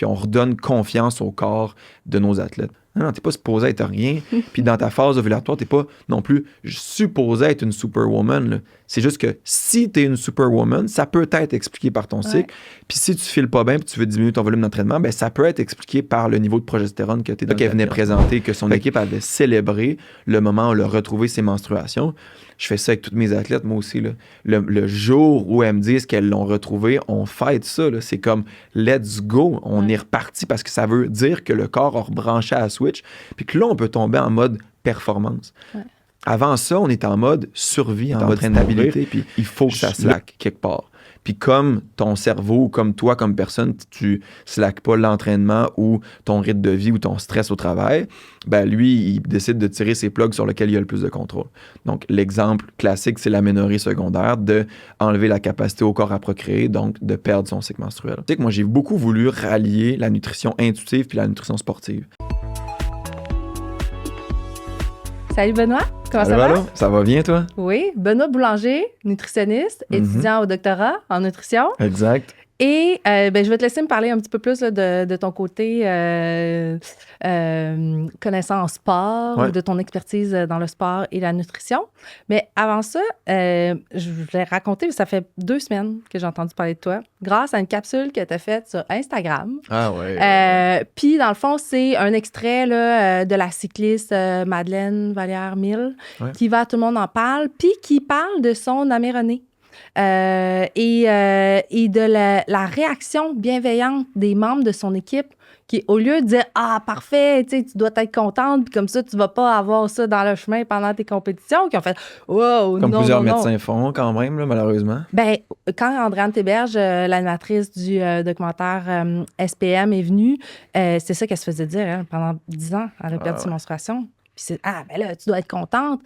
puis on redonne confiance au corps de nos athlètes. Non, t'es pas supposé être rien. Puis dans ta phase ovulatoire, t'es pas non plus supposé être une superwoman. Là. C'est juste que si t'es une superwoman, ça peut être expliqué par ton cycle. Puis si tu files pas bien puis tu veux diminuer ton volume d'entraînement, ben ça peut être expliqué par le niveau de progestérone que t'es dans. Qu'elle venait présenter, que son équipe avait célébré le moment où elle a retrouvé ses menstruations. Je fais ça avec toutes mes athlètes, moi aussi. Là. Le jour où elles me disent qu'elles l'ont retrouvé, on fête ça. Là. C'est comme let's go, on est reparti parce que ça veut dire que le corps a rebranché à la switch, puis que là, on peut tomber en mode performance. Ouais. Avant ça, on est en mode survie, en mode stabilité, puis il faut que ça slack quelque part. Puis comme ton cerveau, comme toi, comme personne, tu slackes pas l'entraînement ou ton rythme de vie ou ton stress au travail, ben lui, il décide de tirer ses plugs sur lesquels il a le plus de contrôle. Donc, l'exemple classique, c'est l'aménorrhée secondaire, de enlever la capacité au corps à procréer, donc de perdre son cycle menstruel. Tu sais que moi, j'ai beaucoup voulu rallier la nutrition intuitive puis la nutrition sportive. Salut Benoît, comment ça va? Ça va bien, toi? Oui, Benoît Boulanger, nutritionniste, étudiant au doctorat en nutrition. Exact. Et je vais te laisser me parler un petit peu plus là, de ton côté connaissance sport, ou de ton expertise dans le sport et la nutrition. Mais avant ça, je voulais raconter, ça fait 2 semaines que j'ai entendu parler de toi, grâce à une capsule que tu as faite sur Instagram. Ah ouais. Puis, dans le fond, c'est un extrait là, de la cycliste Madeleine Vallière-Mille qui va à Tout le monde en parle, puis qui parle de son améronée. Et de la réaction bienveillante des membres de son équipe qui, au lieu de dire « Ah, parfait, tu dois être contente, puis comme ça, tu vas pas avoir ça dans le chemin pendant tes compétitions », qui ont fait « Wow, comme non, plusieurs non, médecins font quand même, là, malheureusement. Ben, quand Andréane Théberge, l'animatrice du documentaire SPM, est venue, c'est ça qu'elle se faisait dire hein, pendant 10 ans. Elle a perdu ses menstruations. Puis c'est « Ah, ben là, tu dois être contente ».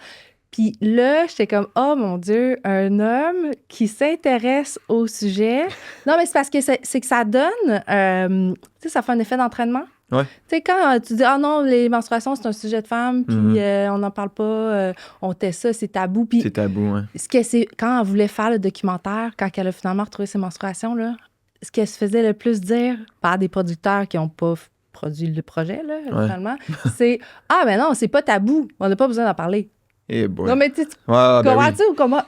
Puis là, j'étais comme, oh mon Dieu, un homme qui s'intéresse au sujet. Non, mais c'est parce que c'est que ça donne, tu sais, ça fait un effet d'entraînement. Ouais. Tu sais, quand tu dis, ah non, les menstruations, c'est un sujet de femme, puis on n'en parle pas, on tait ça, c'est tabou. Puis c'est tabou, hein. Ce que c'est, quand elle voulait faire le documentaire, quand elle a finalement retrouvé ses menstruations, là, ce qu'elle se faisait le plus dire par des producteurs qui n'ont pas produit le projet, là, finalement, c'est, ah ben non, c'est pas tabou, on n'a pas besoin d'en parler. Hey boy. Non, mais tu comprends-tu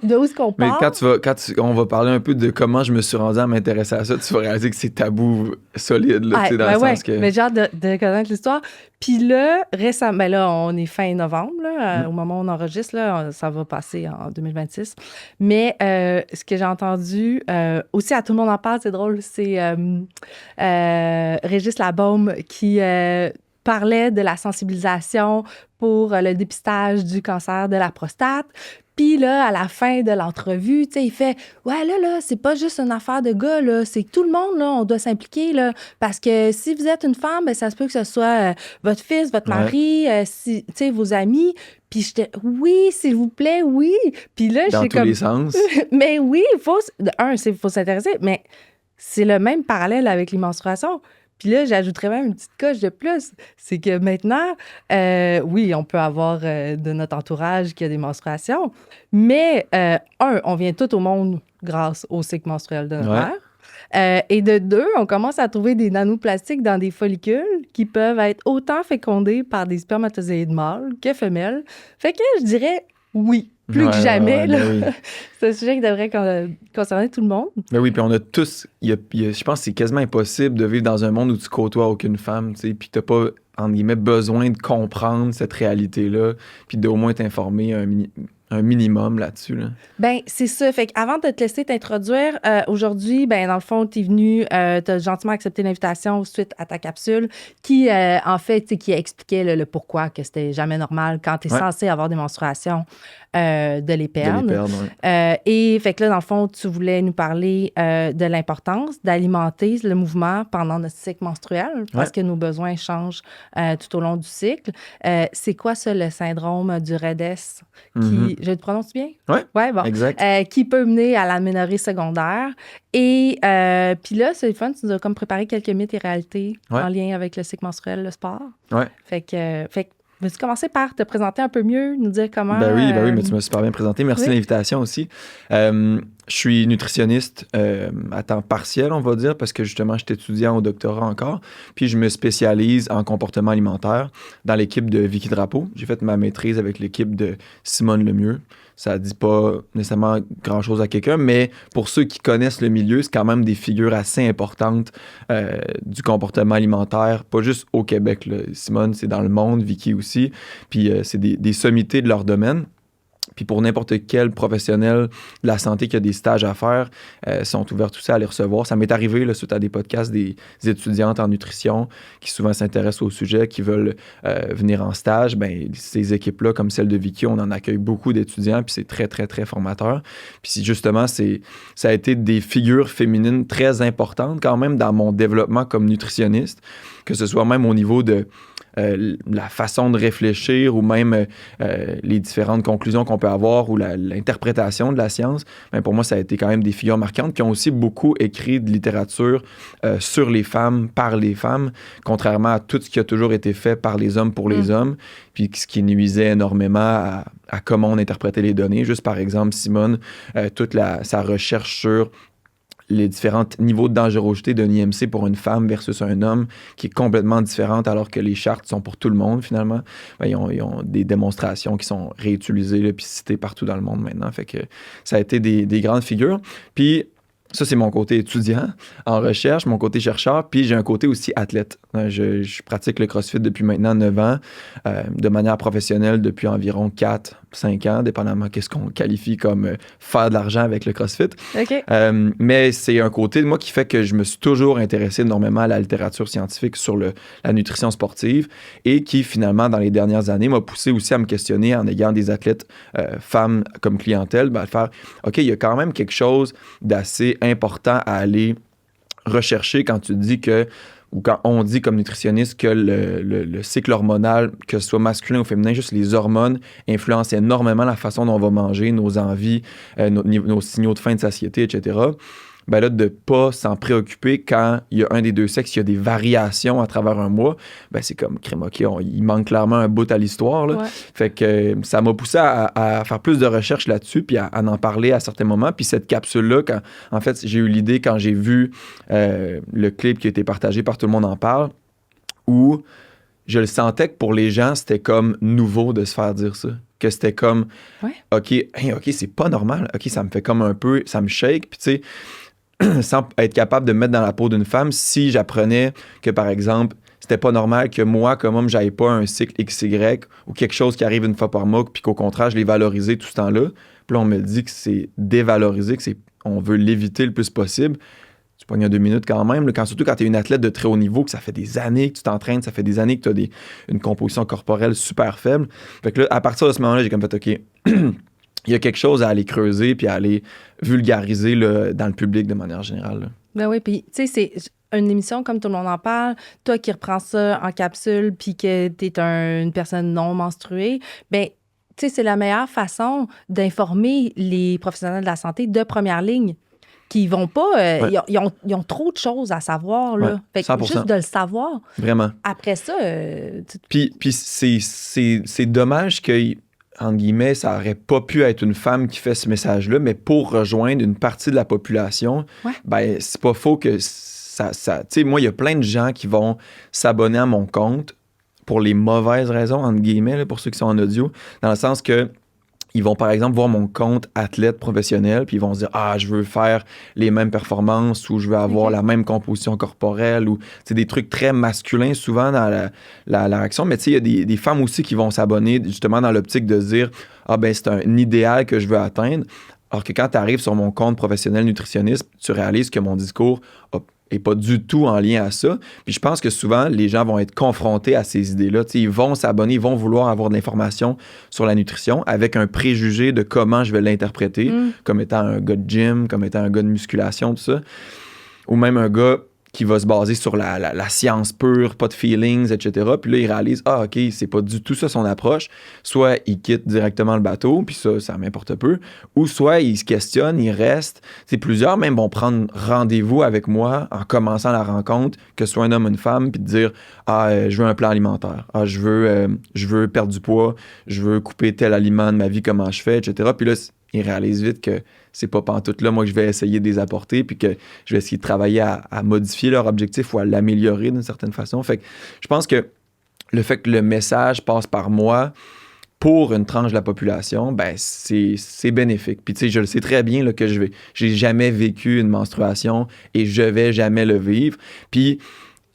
de où est-ce qu'on parle? Mais on va parler un peu de comment je me suis rendu à m'intéresser à ça, tu vas réaliser que c'est tabou solide, là, dans le sens que... Mais j'ai hâte de connaître l'histoire. Puis là, récemment, ben là, on est fin novembre, là, au moment où on enregistre, là, ça va passer en 2026. Mais ce que j'ai entendu, aussi à Tout le monde en parle, c'est drôle, c'est Régis Labaume qui... parlait de la sensibilisation pour le dépistage du cancer de la prostate. Puis là, à la fin de l'entrevue, tu sais, il fait « Ouais, là, c'est pas juste une affaire de gars, là, c'est tout le monde, là, on doit s'impliquer, là, parce que si vous êtes une femme, ben, ça se peut que ce soit votre fils, votre mari, tu sais, vos amis. » Puis j'étais « Oui, s'il vous plaît, oui. » Puis là, dans tous les sens. Mais oui, il faut s'intéresser, mais c'est le même parallèle avec les menstruations. Puis là, j'ajouterais même une petite coche de plus. C'est que maintenant, oui, on peut avoir de notre entourage qui a des menstruations, mais on vient tout au monde grâce au cycle menstruel de notre mère. Et de 2, on commence à trouver des nanoplastiques dans des follicules qui peuvent être autant fécondés par des spermatozoïdes mâles que femelles. Fait que je dirais oui. Plus que jamais, là. Oui. C'est un sujet qui devrait concerner tout le monde. Mais oui, puis on a tous... je pense que c'est quasiment impossible de vivre dans un monde où tu côtoies aucune femme, tu sais, puis t'as pas, entre guillemets, besoin de comprendre cette réalité-là, puis d'au moins t'informer un minimum là-dessus, là. Ben c'est ça. Fait qu'avant de te laisser t'introduire, aujourd'hui, ben dans le fond, t'es venu, t'as gentiment accepté l'invitation suite à ta capsule qui, en fait, qui expliquait le pourquoi que c'était jamais normal quand t'es censé avoir des menstruations de les perdre. Et fait que là, dans le fond, tu voulais nous parler de l'importance d'alimenter le mouvement pendant notre cycle menstruel parce que nos besoins changent tout au long du cycle. C'est quoi ça, le syndrome du RED-S qui... Je te prononce bien? Oui, bon. Exact. Qui peut mener à l'aménorrhée secondaire. Et puis là, c'est le fun, tu nous as comme préparé quelques mythes et réalités en lien avec le cycle menstruel, le sport. Oui. Fait que veux-tu commencer par te présenter un peu mieux, nous dire comment... Ben oui, mais tu m'as super bien présenté. Merci de l'invitation aussi. Je suis nutritionniste à temps partiel, on va dire, parce que justement, je suis étudiant au doctorat encore. Puis je me spécialise en comportement alimentaire dans l'équipe de Vicky Drapeau. J'ai fait ma maîtrise avec l'équipe de Simone Lemieux. Ça dit pas nécessairement grand-chose à quelqu'un, mais pour ceux qui connaissent le milieu, c'est quand même des figures assez importantes du comportement alimentaire, pas juste au Québec, là. Simone, c'est dans le monde, Vicky aussi. Puis c'est des sommités de leur domaine. Puis pour n'importe quel professionnel de la santé qui a des stages à faire, sont ouverts tout ça à les recevoir. Ça m'est arrivé là, suite à des podcasts des étudiantes en nutrition qui souvent s'intéressent au sujet, qui veulent venir en stage. Ben, ces équipes-là, comme celle de Vicky, on en accueille beaucoup d'étudiants, puis c'est très, très, très formateur. Puis justement, ça a été des figures féminines très importantes quand même dans mon développement comme nutritionniste, que ce soit même au niveau de la façon de réfléchir ou même les différentes conclusions qu'on peut avoir ou l'interprétation de la science, ben pour moi, ça a été quand même des figures marquantes qui ont aussi beaucoup écrit de littérature sur les femmes, par les femmes, contrairement à tout ce qui a toujours été fait par les hommes pour les hommes, puis ce qui nuisait énormément à comment on interprétait les données. Juste par exemple, Simone, toute sa recherche sur les différents niveaux de dangerosité d'un IMC pour une femme versus un homme qui est complètement différente alors que les chartes sont pour tout le monde finalement. Ben, ils ont des démonstrations qui sont réutilisées là, puis citées partout dans le monde maintenant. Fait que ça a été des grandes figures. Puis ça, c'est mon côté étudiant en recherche, mon côté chercheur, puis j'ai un côté aussi athlète. Je pratique le CrossFit depuis maintenant 9 ans, de manière professionnelle depuis environ 4-5 ans, dépendamment qu'est-ce qu'on qualifie comme faire de l'argent avec le CrossFit. OK. Mais c'est un côté de moi qui fait que je me suis toujours intéressé énormément à la littérature scientifique sur la nutrition sportive et qui, finalement, dans les dernières années, m'a poussé aussi à me questionner en ayant des athlètes femmes comme clientèle, ben, à faire, OK, il y a quand même quelque chose d'assez important à aller rechercher quand tu dis que, ou quand on dit comme nutritionniste que le cycle hormonal, que ce soit masculin ou féminin, juste les hormones influencent énormément la façon dont on va manger, nos envies, nos signaux de faim, de satiété, etc. Ben là, de ne pas s'en préoccuper quand il y a un des deux sexes, il y a des variations à travers un mois, ben c'est comme crème, OK, il manque clairement un bout à l'histoire. Là. Ouais. Fait que ça m'a poussé à faire plus de recherches là-dessus, puis à en parler à certains moments. Puis cette capsule-là, en fait, j'ai eu l'idée quand j'ai vu le clip qui a été partagé par Tout le monde en parle, où je le sentais que pour les gens, c'était comme nouveau de se faire dire ça. Que c'était comme, Ouais. OK, c'est pas normal. OK, ça me fait comme un peu, ça me shake. Puis tu sais, sans être capable de me mettre dans la peau d'une femme, si j'apprenais que, par exemple, c'était pas normal que moi, comme homme, j'aille pas un cycle XY ou quelque chose qui arrive une fois par mois, puis qu'au contraire, je l'ai valorisé tout ce temps-là. Puis là, on me dit que c'est dévalorisé, on veut l'éviter le plus possible. Tu pognes 2 minutes quand même, là, surtout quand tu es une athlète de très haut niveau, que ça fait des années que tu t'entraînes, ça fait des années que tu as une composition corporelle super faible. Fait que là, à partir de ce moment-là, j'ai comme fait, OK, il y a quelque chose à aller creuser puis à aller vulgariser là, dans le public de manière générale. Là. Ben oui, puis tu sais, c'est une émission comme Tout le monde en parle, toi qui reprends ça en capsule puis que t'es une personne non menstruée, ben tu sais, c'est la meilleure façon d'informer les professionnels de la santé de première ligne qui vont pas... Ouais. Ils ont trop de choses à savoir, là. Ouais, Fait que 100%. juste de le savoir. Vraiment. Après ça... Puis c'est dommage que, entre guillemets, ça aurait pas pu être une femme qui fait ce message-là, mais pour rejoindre une partie de la population, Ouais. ben c'est pas faux que ça tu sais, moi, il y a plein de gens qui vont s'abonner à mon compte pour les mauvaises raisons, entre guillemets, là, pour ceux qui sont en audio, dans le sens que ils vont, par exemple, voir mon compte athlète professionnel, puis ils vont se dire « Ah, je veux faire les mêmes performances » ou « Je veux avoir la même composition corporelle » ou des trucs très masculins souvent dans la réaction. Mais tu sais, il y a des femmes aussi qui vont s'abonner justement dans l'optique de se dire « Ah, ben c'est un idéal que je veux atteindre ». Alors que quand tu arrives sur mon compte professionnel nutritionniste, tu réalises que mon discours n'est pas du tout en lien à ça. Puis je pense que souvent, les gens vont être confrontés à ces idées-là. T'sais, ils vont s'abonner, ils vont vouloir avoir de l'information sur la nutrition avec un préjugé de comment je vais l'interpréter, comme étant un gars de gym, comme étant un gars de musculation, tout ça. Ou même un gars qui va se baser sur la science pure, pas de feelings, etc. Puis là, il réalise, ah, OK, c'est pas du tout ça son approche. Soit il quitte directement le bateau, puis ça m'importe peu. Ou soit il se questionne, il reste. T'sais, plusieurs même vont prendre rendez-vous avec moi en commençant la rencontre, que ce soit un homme ou une femme, puis dire, ah, je veux un plan alimentaire. Ah, je veux perdre du poids, je veux couper tel aliment de ma vie, comment je fais, etc. Puis là, ils réalisent vite que c'est pas pantoute là, moi, que je vais essayer de les apporter, puis que je vais essayer de travailler à modifier leur objectif ou à l'améliorer d'une certaine façon. Fait que je pense que le fait que le message passe par moi pour une tranche de la population, ben c'est bénéfique. Puis tu sais, je le sais très bien là, que j'ai jamais vécu une menstruation et je vais jamais le vivre. Puis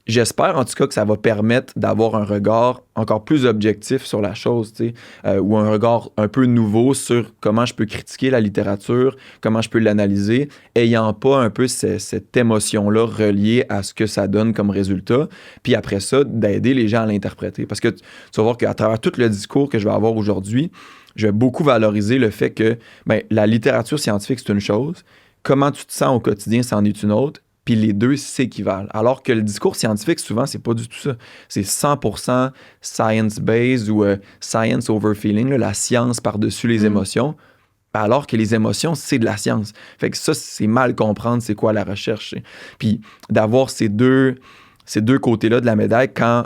j'espère en tout cas que ça va permettre d'avoir un regard encore plus objectif sur la chose, tu sais, ou un regard un peu nouveau sur comment je peux critiquer la littérature, comment je peux l'analyser, ayant pas un peu cette émotion-là reliée à ce que ça donne comme résultat, puis après ça, d'aider les gens à l'interpréter. Parce que tu vas voir qu'à travers tout le discours que je vais avoir aujourd'hui, je vais beaucoup valoriser le fait que la littérature scientifique, c'est une chose, comment tu te sens au quotidien, c'en est une autre, puis les deux s'équivalent. Alors que le discours scientifique, souvent, c'est pas du tout ça. C'est 100% science-based ou science over feeling, là, la science par-dessus les émotions, alors que les émotions, c'est de la science. Fait que ça, c'est mal comprendre c'est quoi la recherche. Puis d'avoir ces deux côtés-là de la médaille quand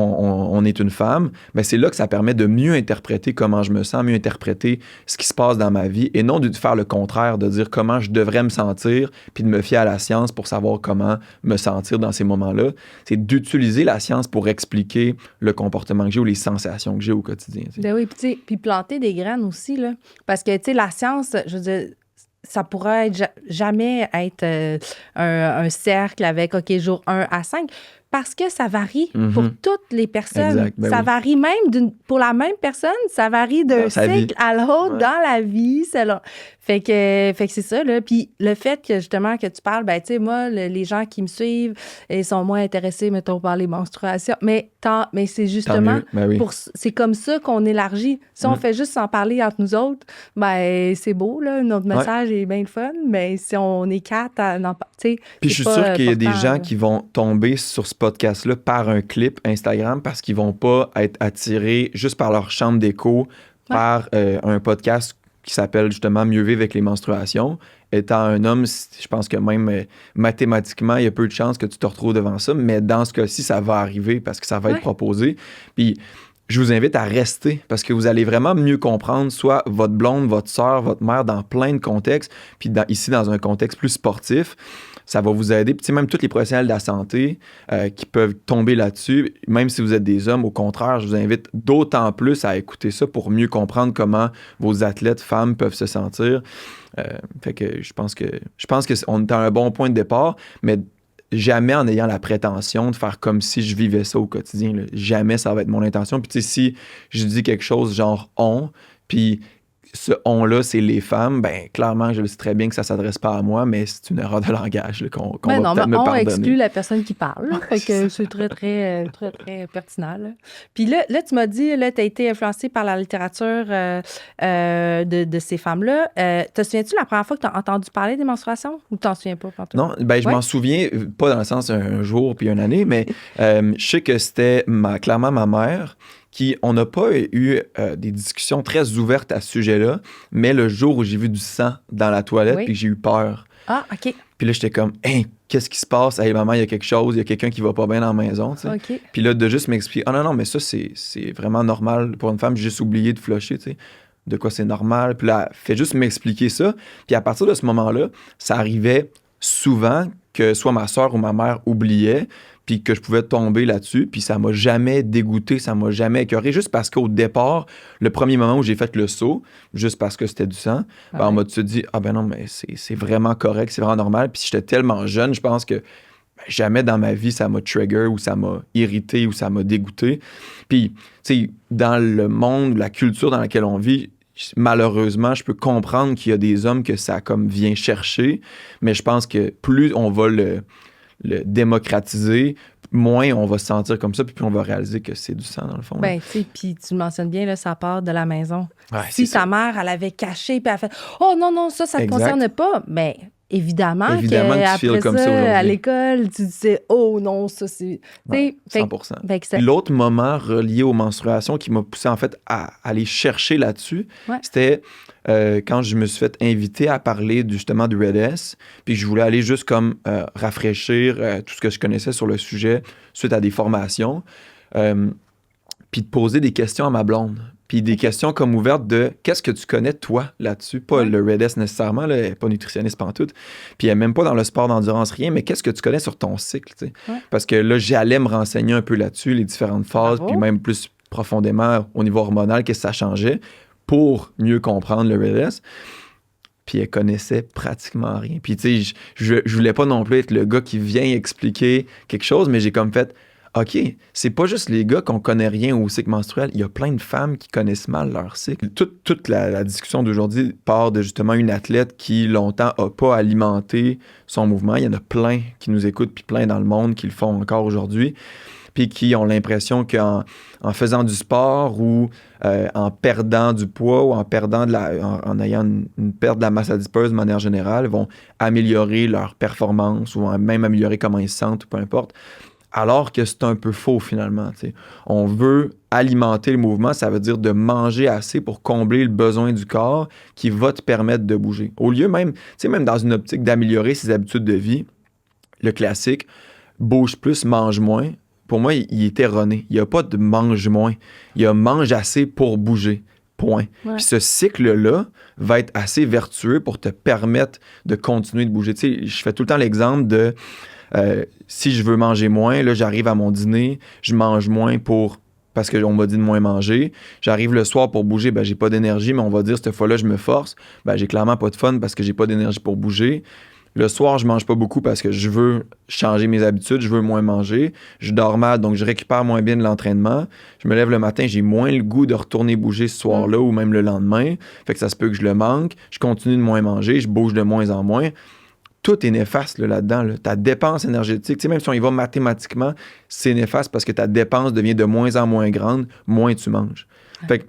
on est une femme, ben c'est là que ça permet de mieux interpréter comment je me sens, mieux interpréter ce qui se passe dans ma vie et non de faire le contraire, de dire comment je devrais me sentir puis de me fier à la science pour savoir comment me sentir dans ces moments-là. C'est d'utiliser la science pour expliquer le comportement que j'ai ou les sensations que j'ai au quotidien. Tu sais. Ben oui, puis planter des graines aussi, là. Parce que, tu sais, la science, je veux dire, ça pourrait jamais être un cercle avec, OK, jour 1 à 5. Parce que ça varie pour toutes les personnes. Exact, ben ça oui. varie même pour la même personne, ça varie d'un Dans sa cycle vie. à l'autre Ouais. dans la vie. Selon... Fait que c'est ça, là. Puis le fait que, justement, que tu parles, ben, tu sais, moi, les gens qui me suivent, ils sont moins intéressés, mettons, par les menstruations. Mais c'est justement, mieux, ben oui. c'est comme ça qu'on élargit. Si on fait juste s'en parler entre nous autres, ben, c'est beau, là. Notre message est bien le fun. Mais si on est quatre à n'en pas, tu sais. Puis je suis sûr qu'il y a des gens qui vont tomber sur ce podcast-là par un clip Instagram parce qu'ils vont pas être attirés juste par leur chambre d'écho par un podcast qui s'appelle justement Mieux vivre avec les menstruations. Étant un homme, je pense que même mathématiquement, il y a peu de chances que tu te retrouves devant ça, mais dans ce cas-ci, ça va arriver parce que ça va être proposé. Puis je vous invite à rester parce que vous allez vraiment mieux comprendre soit votre blonde, votre sœur, votre mère dans plein de contextes, puis ici dans un contexte plus sportif. Ça va vous aider. Puis même tous les professionnels de la santé qui peuvent tomber là-dessus, même si vous êtes des hommes, au contraire, je vous invite d'autant plus à écouter ça pour mieux comprendre comment vos athlètes femmes peuvent se sentir. Fait que je pense qu'on est à un bon point de départ, mais jamais en ayant la prétention de faire comme si je vivais ça au quotidien. Là. Jamais ça va être mon intention. Puis tu sais, si je dis quelque chose genre « on », puis ce « on » là, c'est les femmes, ben clairement, je le sais très bien que ça s'adresse pas à moi, mais c'est une erreur de langage là, qu'on va non, peut-être me on pardonner. exclut la personne qui parle. Là, fait que c'est très, très, très, très pertinent. Là. Puis là, tu m'as dit, là, tu as été influencée par la littérature de ces femmes-là. Te souviens-tu la première fois que tu as entendu parler des menstruations ou tu t'en souviens pas? Non, ben je m'en souviens, pas dans le sens un jour puis une année, mais je sais que c'était clairement ma mère on n'a pas eu des discussions très ouvertes à ce sujet-là, mais le jour où j'ai vu du sang dans la toilette puis que j'ai eu peur. Ah, OK. Puis là, j'étais comme, hey, qu'est-ce qui se passe? Hey, maman, il y a quelque chose, il y a quelqu'un qui va pas bien dans la maison. Tu sais. OK. Puis là, de juste m'expliquer, ah non, mais ça, c'est vraiment normal pour une femme, j'ai juste oublié de flusher, tu sais. De quoi c'est normal. Puis là, fait juste m'expliquer ça. Puis à partir de ce moment-là, ça arrivait souvent que soit ma soeur ou ma mère oubliait, puis que je pouvais tomber là-dessus, puis ça m'a jamais dégoûté, ça m'a jamais écœuré, juste parce qu'au départ, le premier moment où j'ai fait le saut, juste parce que c'était du sang, on m'a tout dit, ah ben non, mais c'est vraiment correct, c'est vraiment normal, puis j'étais tellement jeune, je pense que jamais dans ma vie ça m'a trigger ou ça m'a irrité ou ça m'a dégoûté. Puis, tu sais, dans le monde, la culture dans laquelle on vit, malheureusement, je peux comprendre qu'il y a des hommes que ça comme vient chercher, mais je pense que plus on va le démocratiser, moins on va se sentir comme ça, puis plus on va réaliser que c'est du sang, dans le fond. Ben, tu sais, puis tu le mentionnes bien, là, ça part de la maison. Ouais, si ta mère, elle avait caché, puis elle fait « Oh non, ça te concerne pas », ben évidemment que tu files comme ça aujourd'hui. À l'école, tu disais « Oh non, ça c'est... » 100%. L'autre moment relié aux menstruations qui m'a poussé en fait à aller chercher là-dessus, c'était quand je me suis fait inviter à parler justement du Red S, puis je voulais aller juste comme rafraîchir tout ce que je connaissais sur le sujet suite à des formations, puis de poser des questions à ma blonde. Puis des questions comme ouvertes de qu'est-ce que tu connais toi là-dessus? Pas le Red-S nécessairement, là, elle n'est pas nutritionniste pantoute. Puis elle n'est même pas dans le sport d'endurance, rien, mais qu'est-ce que tu connais sur ton cycle? Tu sais? Parce que là, j'allais me renseigner un peu là-dessus, les différentes phases, puis même plus profondément au niveau hormonal, qu'est-ce que ça changeait pour mieux comprendre le Red-S. Puis elle connaissait pratiquement rien. Puis tu sais, je voulais pas non plus être le gars qui vient expliquer quelque chose, mais j'ai comme fait, OK, c'est pas juste les gars qu'on connaît rien au cycle menstruel. Il y a plein de femmes qui connaissent mal leur cycle. Toute la discussion d'aujourd'hui part de justement une athlète qui longtemps a pas alimenté son mouvement. Il y en a plein qui nous écoutent, puis plein dans le monde qui le font encore aujourd'hui, puis qui ont l'impression qu'en faisant du sport ou en perdant du poids ou en perdant en ayant une perte de la masse adipeuse de manière générale, vont améliorer leur performance ou vont même améliorer comment ils se sentent, ou peu importe. Alors que c'est un peu faux finalement. T'sais. On veut alimenter le mouvement, ça veut dire de manger assez pour combler le besoin du corps qui va te permettre de bouger. Au lieu même dans une optique d'améliorer ses habitudes de vie, le classique, bouge plus, mange moins, pour moi, il est erroné. Il n'y a pas de mange moins. Il y a mange assez pour bouger. Point. Ouais. Puis ce cycle-là va être assez vertueux pour te permettre de continuer de bouger. Tu sais, je fais tout le temps l'exemple de si je veux manger moins, là, j'arrive à mon dîner, je mange moins parce qu'on m'a dit de moins manger. J'arrive le soir pour bouger, j'ai pas d'énergie, mais on va dire cette fois-là, je me force. J'ai clairement pas de fun parce que j'ai pas d'énergie pour bouger. Le soir, je mange pas beaucoup parce que je veux changer mes habitudes, je veux moins manger. Je dors mal, donc je récupère moins bien de l'entraînement. Je me lève le matin, j'ai moins le goût de retourner bouger ce soir-là ou même le lendemain. Fait que ça se peut que je le manque. Je continue de moins manger, je bouge de moins en moins. Tout est néfaste là-dedans. Là. Ta dépense énergétique, même si on y va mathématiquement, c'est néfaste parce que ta dépense devient de moins en moins grande, moins tu manges. Fait que,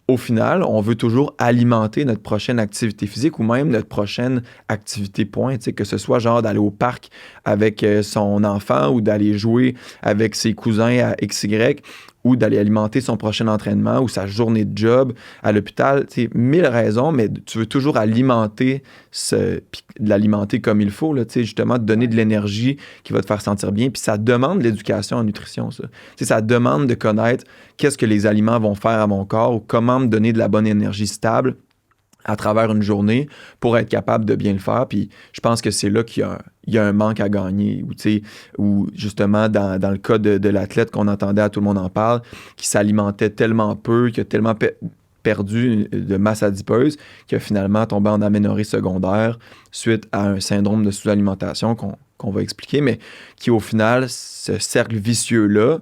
au final, on veut toujours alimenter notre prochaine activité physique ou même notre prochaine activité point, que ce soit genre d'aller au parc avec son enfant ou d'aller jouer avec ses cousins à XY ou d'aller alimenter son prochain entraînement ou sa journée de job à l'hôpital. 1000 raisons, mais tu veux toujours alimenter l'alimenter comme il faut, là, justement, te donner de l'énergie qui va te faire sentir bien. Puis ça demande de l'éducation en nutrition, ça. Ça demande de connaître qu'est-ce que les aliments vont faire à mon corps ou comment me donner de la bonne énergie stable à travers une journée pour être capable de bien le faire. Puis je pense que c'est là qu'il y a un manque à gagner. Ou justement, dans le cas de l'athlète qu'on entendait, à tout le monde en parle, qui s'alimentait tellement peu, qui a tellement perdu de masse adipeuse, qui a finalement tombé en aménorrhée secondaire suite à un syndrome de sous-alimentation qu'on va expliquer, mais qui au final, ce cercle vicieux-là,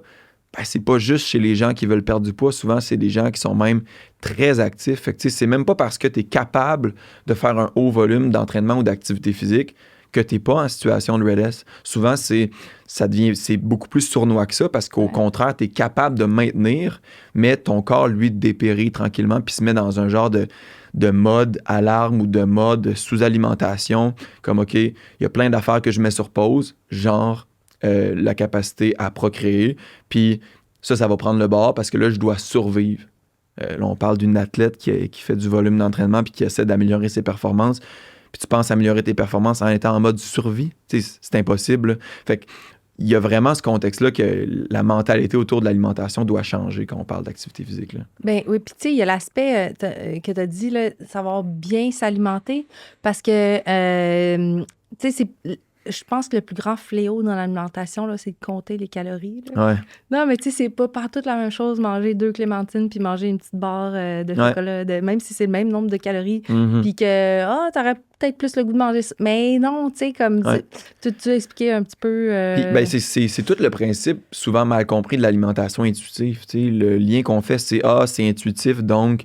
c'est pas juste chez les gens qui veulent perdre du poids. Souvent, c'est des gens qui sont même très actifs. Fait que, c'est même pas parce que tu es capable de faire un haut volume d'entraînement ou d'activité physique que tu n'es pas en situation de Red-S. Souvent, c'est beaucoup plus sournois que ça parce qu'au contraire, tu es capable de maintenir, mais ton corps, lui, dépérit tranquillement puis se met dans un genre de mode alarme ou de mode sous-alimentation. Comme, OK, il y a plein d'affaires que je mets sur pause, genre la capacité à procréer. Puis ça va prendre le bord parce que là, je dois survivre. Là, on parle d'une athlète qui fait du volume d'entraînement puis qui essaie d'améliorer ses performances. Puis tu penses améliorer tes performances en étant en mode survie. C'est impossible. Là. Fait que il y a vraiment ce contexte-là que la mentalité autour de l'alimentation doit changer quand on parle d'activité physique. Là. Ben oui, puis tu sais, il y a l'aspect que tu as dit, là, savoir bien s'alimenter parce que, tu sais, je pense que le plus grand fléau dans l'alimentation, là, c'est de compter les calories. Là. Ouais. Non, mais tu sais, c'est pas partout la même chose, manger 2 clémentines puis manger une petite barre de chocolat, même si c'est le même nombre de calories, puis que, t'aurais peut-être plus le goût de manger ça. Mais non, tu sais, comme tu as expliqué un petit peu... Puis, c'est tout le principe, souvent mal compris, de l'alimentation intuitive. Le lien qu'on fait, c'est intuitif, donc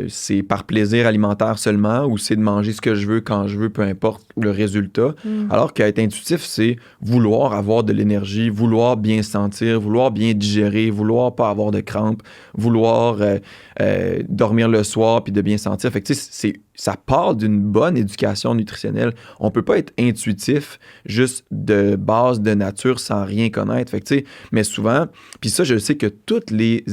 c'est par plaisir alimentaire seulement, ou c'est de manger ce que je veux quand je veux, peu importe le résultat. Alors qu'être intuitif, c'est vouloir avoir de l'énergie, vouloir bien se sentir, vouloir bien digérer, vouloir pas avoir de crampes, vouloir dormir le soir puis de bien sentir. Fait que tu sais, ça part d'une bonne éducation nutritionnelle. On peut pas être intuitif juste de base de nature sans rien connaître. Fait que tu sais, mais souvent, puis ça, je sais que tous les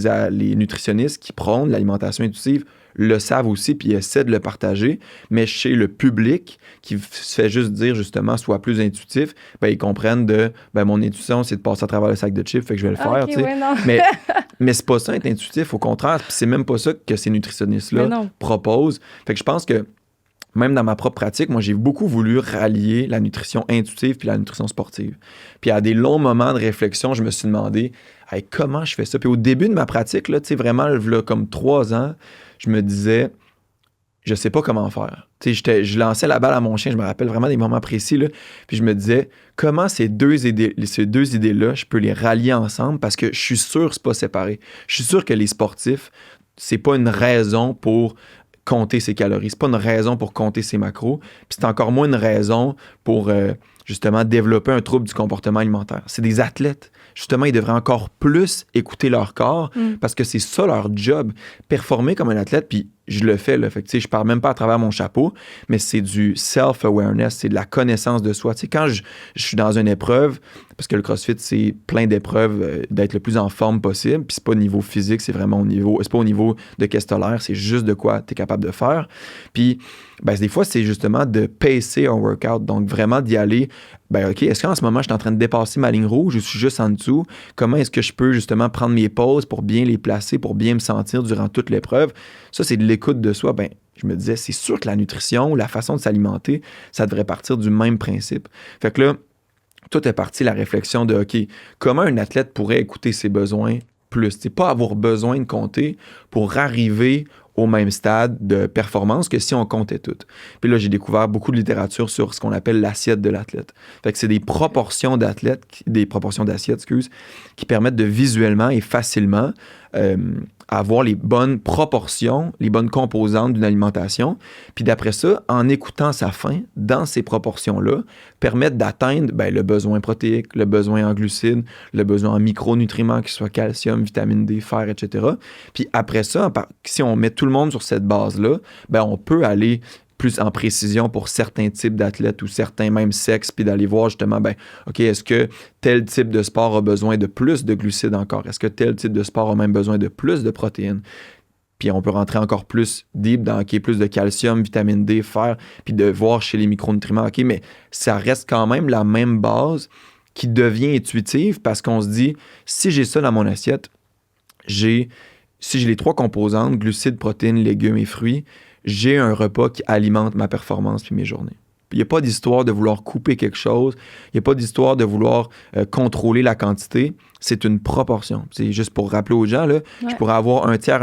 nutritionnistes qui prônent l'alimentation intuitive le savent aussi, puis essaient de le partager. Mais chez le public, qui se fait juste dire, justement, soit plus intuitif, ben, ils comprennent mon intuition, c'est de passer à travers le sac de chips, fait que je vais le faire, tu sais. Ouais, non. Mais c'est pas ça, être intuitif, au contraire. Puis c'est même pas ça que ces nutritionnistes-là proposent. Fait que je pense que même dans ma propre pratique, moi, j'ai beaucoup voulu rallier la nutrition intuitive puis la nutrition sportive. Puis à des longs moments de réflexion, je me suis demandé hey, comment je fais ça. Puis au début de ma pratique, là, vraiment, là, comme 3 ans, je me disais, je sais pas comment faire. Je lançais la balle à mon chien, je me rappelle vraiment des moments précis, là, puis je me disais, comment ces deux idées-là, je peux les rallier ensemble parce que je suis sûr que c'est pas séparé. Je suis sûr que les sportifs, c'est pas une raison pour compter ses calories. C'est pas une raison pour compter ses macros. Puis c'est encore moins une raison pour justement développer un trouble du comportement alimentaire. C'est des athlètes. Justement, ils devraient encore plus écouter leur corps parce que c'est ça leur job. Performer comme un athlète, puis je le fais. Là. Fait que, je parle même pas à travers mon chapeau, mais c'est du self-awareness, c'est de la connaissance de soi. Quand je suis dans une épreuve, parce que le CrossFit, c'est plein d'épreuves, d'être le plus en forme possible, puis c'est pas au niveau physique, c'est vraiment au niveau, c'est pas au niveau de qu'est-ce que t'as l'air, c'est juste de quoi tu es capable de faire. Puis, des fois, c'est justement de pacer un workout, donc vraiment d'y aller. OK, est-ce qu'en ce moment, je suis en train de dépasser ma ligne rouge, je suis juste en dessous? Comment est-ce que je peux justement prendre mes pauses pour bien les placer, pour bien me sentir durant toute l'épreuve? Ça, c'est de l'écoute de soi. Je me disais, c'est sûr que la nutrition ou la façon de s'alimenter, ça devrait partir du même principe. Fait que là, tout est parti la réflexion de, OK, comment un athlète pourrait écouter ses besoins plus? C'est pas avoir besoin de compter pour arriver au même stade de performance que si on comptait tout. Puis là, j'ai découvert beaucoup de littérature sur ce qu'on appelle l'assiette de l'athlète. Fait que c'est des proportions d'assiettes, qui permettent de visuellement et facilement avoir les bonnes proportions, les bonnes composantes d'une alimentation. Puis d'après ça, en écoutant sa faim, dans ces proportions-là, permettre d'atteindre le besoin protéique, le besoin en glucides, le besoin en micronutriments, que ce soit calcium, vitamine D, fer, etc. Puis après ça, si on met tout le monde sur cette base-là, on peut aller plus en précision pour certains types d'athlètes ou certains même sexes, puis d'aller voir justement, OK, est-ce que tel type de sport a besoin de plus de glucides encore? Est-ce que tel type de sport a même besoin de plus de protéines? Puis on peut rentrer encore plus deep dans plus de calcium, vitamine D, fer, puis de voir chez les micronutriments, OK, mais ça reste quand même la même base qui devient intuitive parce qu'on se dit, si j'ai ça dans mon assiette, si j'ai les 3 composantes, glucides, protéines, légumes et fruits, j'ai un repas qui alimente ma performance puis mes journées. Il n'y a pas d'histoire de vouloir couper quelque chose. Il n'y a pas d'histoire de vouloir contrôler la quantité. C'est une proportion. C'est juste pour rappeler aux gens, là, je pourrais avoir un tiers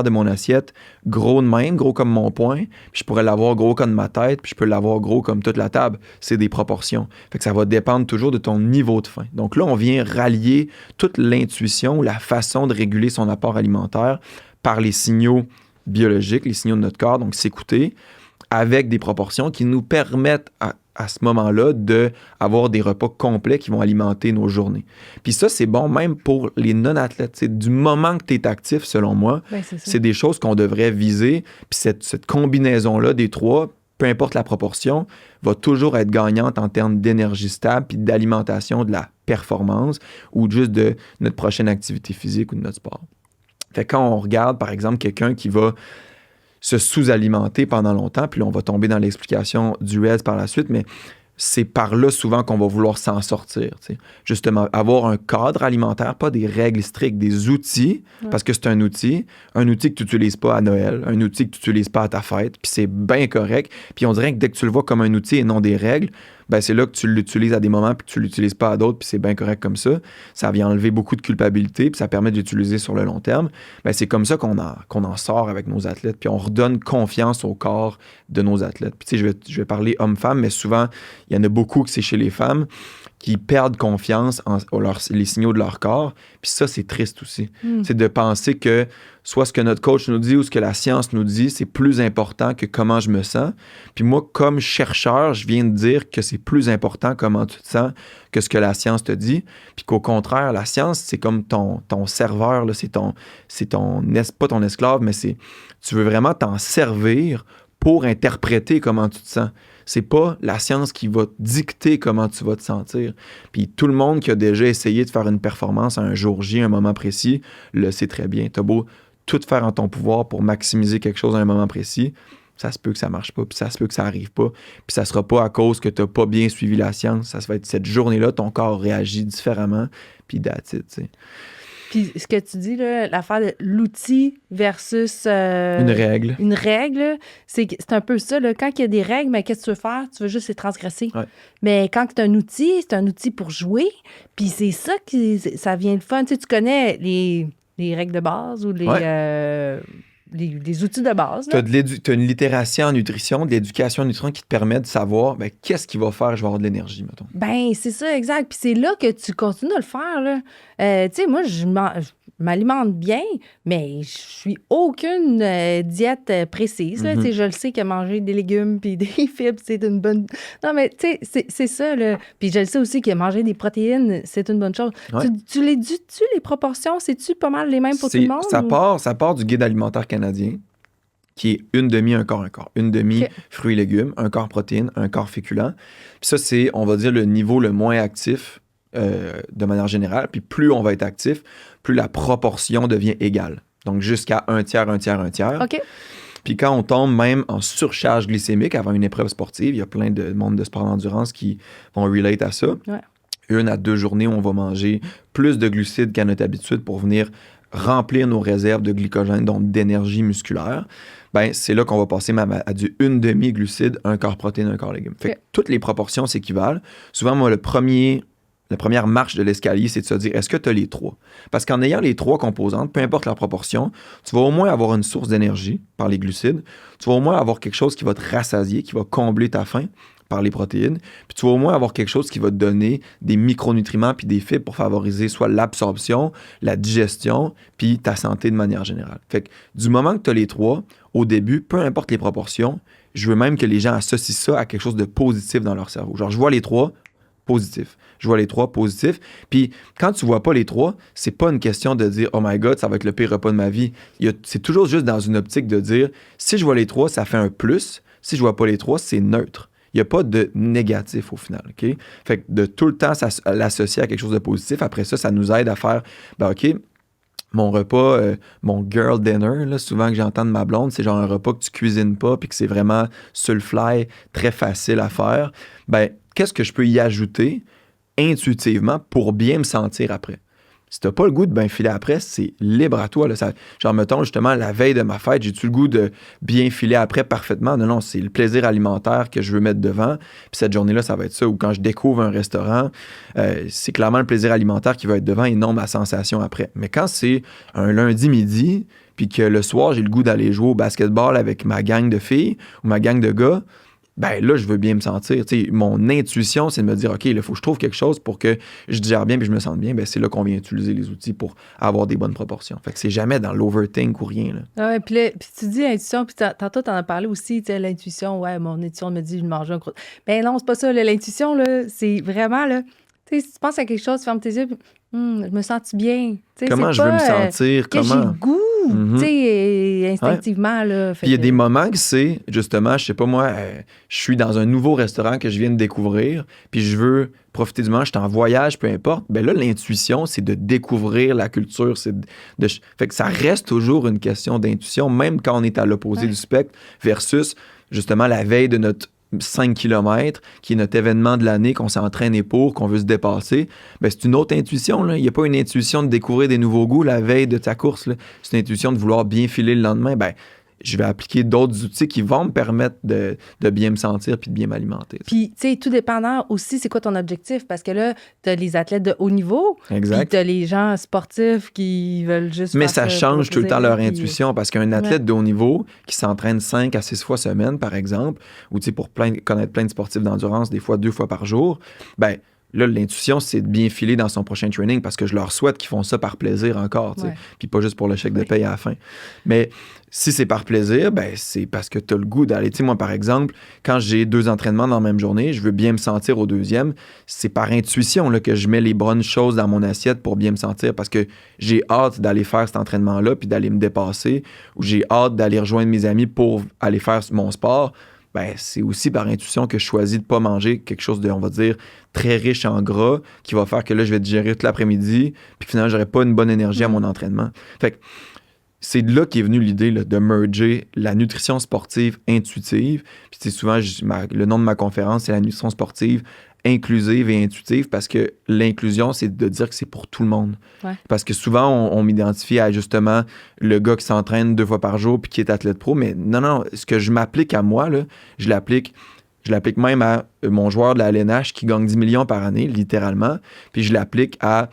de mon assiette, gros de même, gros comme mon poing, puis je pourrais l'avoir gros comme ma tête, puis je peux l'avoir gros comme toute la table. C'est des proportions. Fait que ça va dépendre toujours de ton niveau de faim. Donc là, on vient rallier toute l'intuition, la façon de réguler son apport alimentaire par les signaux biologiques, les signaux de notre corps, donc s'écouter, avec des proportions qui nous permettent à ce moment-là d'avoir des repas complets qui vont alimenter nos journées. Puis ça, c'est bon même pour les non-athlètes. Du moment que tu es actif, selon moi, c'est des choses qu'on devrait viser. Puis cette combinaison-là des 3, peu importe la proportion, va toujours être gagnante en termes d'énergie stable puis d'alimentation, de la performance ou juste de notre prochaine activité physique ou de notre sport. Fait que quand on regarde, par exemple, quelqu'un qui va se sous-alimenter pendant longtemps, puis là, on va tomber dans l'explication du RED par la suite, mais c'est par là souvent qu'on va vouloir s'en sortir. T'sais. Justement, avoir un cadre alimentaire, pas des règles strictes, des outils, parce que c'est un outil que tu n'utilises pas à Noël, un outil que tu n'utilises pas à ta fête, puis c'est bien correct. Puis on dirait que dès que tu le vois comme un outil et non des règles, c'est là que tu l'utilises à des moments puis que tu ne l'utilises pas à d'autres, puis c'est bien correct comme ça. Ça vient enlever beaucoup de culpabilité, puis ça permet d'utiliser sur le long terme. C'est comme ça qu'on en sort avec nos athlètes, puis on redonne confiance au corps de nos athlètes. Puis je vais parler homme-femme, mais souvent, il y en a beaucoup que c'est chez les femmes qui perdent confiance en les signaux de leur corps. Puis ça, c'est triste aussi. C'est de penser que soit ce que notre coach nous dit ou ce que la science nous dit, c'est plus important que comment je me sens. Puis moi, comme chercheur, je viens de dire que c'est plus important comment tu te sens que ce que la science te dit. Puis qu'au contraire, la science, c'est comme ton serveur, là, pas ton esclave, mais tu veux vraiment t'en servir pour interpréter comment tu te sens. C'est pas la science qui va dicter comment tu vas te sentir. Puis tout le monde qui a déjà essayé de faire une performance à un jour J, un moment précis, le sait très bien. T'as beau tout faire en ton pouvoir pour maximiser quelque chose à un moment précis, ça se peut que ça marche pas, puis ça se peut que ça arrive pas, puis ça sera pas à cause que tu n'as pas bien suivi la science, ça va être cette journée-là, ton corps réagit différemment, puis that's it, tu sais. Puis ce que tu dis, là, l'affaire de l'outil versus Une règle. une règle, c'est un peu ça. Là. Quand il y a des règles, mais qu'est-ce que tu veux faire? Tu veux juste les transgresser. Ouais. Mais quand c'est un outil pour jouer. Puis c'est ça ça vient de fun. Tu sais, tu connais les règles de base ou les outils de base. Tu as une littératie en nutrition, de l'éducation en nutrition qui te permet de savoir qu'est-ce qui va faire que je vais avoir de l'énergie, mettons. Ben c'est ça, exact. Puis c'est là que tu continues de le faire. Là. Tu sais, moi, je m'alimente bien, mais je suis aucune diète précise. Là. Tu sais, je le sais que manger des légumes puis des fibres, c'est une bonne... Non, mais tu sais, c'est ça. Là. Puis je le sais aussi que manger des protéines, c'est une bonne chose. Ouais. Tu les dis-tu, les proportions? C'est-tu pas mal les mêmes pour tout le monde? Ça part du guide alimentaire canadien, qui est une demi, un quart, un quart. Une demi fruits et légumes, un quart protéines, un quart féculents. Puis ça, c'est, on va dire, le niveau le moins actif de manière générale. Puis plus on va être actif, plus la proportion devient égale. Donc jusqu'à un tiers, un tiers, un tiers. OK. Puis quand on tombe même en surcharge glycémique avant une épreuve sportive, il y a plein de monde de sport d'endurance qui vont relate à ça. Ouais. 1 à 2 journées où on va manger plus de glucides qu'à notre habitude pour venir remplir nos réserves de glycogène, donc d'énergie musculaire, ben c'est là qu'on va passer même à du 1/2 glucide, un quart protéine, un quart légumes. Fait que toutes les proportions s'équivalent. Souvent, moi, la première marche de l'escalier, c'est de se dire, est-ce que tu as les 3? Parce qu'en ayant les 3 composantes, peu importe leur proportion, tu vas au moins avoir une source d'énergie par les glucides, tu vas au moins avoir quelque chose qui va te rassasier, qui va combler ta faim par les protéines, puis tu vas au moins avoir quelque chose qui va te donner des micronutriments puis des fibres pour favoriser soit l'absorption, la digestion, puis ta santé de manière générale. Fait que du moment que tu as les 3, au début, peu importe les proportions, je veux même que les gens associent ça à quelque chose de positif dans leur cerveau. Genre, je vois les 3, positif. Je vois les 3, positif. Puis quand tu vois pas les 3, c'est pas une question de dire « Oh my God, ça va être le pire repas de ma vie ». C'est toujours juste dans une optique de dire « Si je vois les 3, ça fait un plus. Si je vois pas les 3, c'est neutre ». Il n'y a pas de négatif au final, OK? Fait que de tout le temps l'associer à quelque chose de positif, après ça, ça nous aide à faire, OK, mon repas, mon girl dinner, là, souvent que j'entends de ma blonde, c'est genre un repas que tu cuisines pas puis que c'est vraiment sur le fly, très facile à faire. Qu'est-ce que je peux y ajouter intuitivement pour bien me sentir après? Si t'as pas le goût de bien filer après, c'est libre à toi. Là. Genre, mettons, justement, la veille de ma fête, j'ai-tu le goût de bien filer après parfaitement? Non, c'est le plaisir alimentaire que je veux mettre devant. Puis cette journée-là, ça va être ça. Ou quand je découvre un restaurant, c'est clairement le plaisir alimentaire qui va être devant et non ma sensation après. Mais quand c'est un lundi midi, puis que le soir, j'ai le goût d'aller jouer au basketball avec ma gang de filles ou ma gang de gars, là, je veux bien me sentir. T'sais, mon intuition, c'est de me dire, OK, il faut que je trouve quelque chose pour que je digère bien et je me sente bien. C'est là qu'on vient utiliser les outils pour avoir des bonnes proportions. Fait que c'est jamais dans l'overthink ou rien. Là. Ouais, puis tu dis l'intuition, puis tantôt, tu en as parlé aussi, l'intuition, mon intuition me dit, je mange un gros. Ben non, c'est pas ça. Là, l'intuition, là, c'est vraiment, là, si tu penses à quelque chose, tu fermes tes yeux, puis, je me sens-tu bien? Comment je veux me sentir? Que j'ai le goût, instinctivement. Là, puis il y a des moments que c'est, justement, je sais pas moi, je suis dans un nouveau restaurant que je viens de découvrir, puis je veux profiter du moment, je suis en voyage, peu importe. Là, l'intuition, c'est de découvrir la culture. Fait que ça reste toujours une question d'intuition, même quand on est à l'opposé du spectre, versus, justement, la veille de notre 5 km, qui est notre événement de l'année qu'on s'est entraîné pour, qu'on veut se dépasser, c'est une autre intuition. Là. Il n'y a pas une intuition de découvrir des nouveaux goûts la veille de ta course. Là. C'est une intuition de vouloir bien filer le lendemain. Je vais appliquer d'autres outils qui vont me permettre de bien me sentir puis de bien m'alimenter. Puis, tu sais, tout dépendant aussi, c'est quoi ton objectif? Parce que là, tu as les athlètes de haut niveau. Exact. Puis tu as les gens sportifs qui veulent juste Mais ça change tout le temps leur intuition parce qu'un athlète de haut niveau qui s'entraîne 5 à 6 fois semaine, par exemple, ou tu sais, pour connaître plein de sportifs d'endurance, des fois 2 fois par jour, là, l'intuition, c'est de bien filer dans son prochain training parce que je leur souhaite qu'ils font ça par plaisir encore, puis pas juste pour le chèque de paye à la fin. Mais si c'est par plaisir, c'est parce que tu as le goût d'aller. Tu sais, moi, par exemple, quand j'ai 2 entraînements dans la même journée, je veux bien me sentir au deuxième. C'est par intuition là, que je mets les bonnes choses dans mon assiette pour bien me sentir parce que j'ai hâte d'aller faire cet entraînement-là puis d'aller me dépasser ou j'ai hâte d'aller rejoindre mes amis pour aller faire mon sport. C'est aussi par intuition que je choisis de ne pas manger quelque chose de, on va dire, très riche en gras qui va faire que là, je vais digérer tout l'après-midi puis finalement, je n'aurai pas une bonne énergie à mon entraînement. Fait que c'est de là qu'est venue l'idée là, de merger la nutrition sportive intuitive. Puis c'est souvent, le nom de ma conférence, c'est la nutrition sportive inclusive et intuitive, parce que l'inclusion, c'est de dire que c'est pour tout le monde. Ouais. Parce que souvent, on m'identifie à justement le gars qui s'entraîne 2 fois par jour puis qui est athlète pro, mais non, ce que je m'applique à moi, là, je l'applique même à mon joueur de la LNH qui gagne 10 millions par année, littéralement. Puis je l'applique à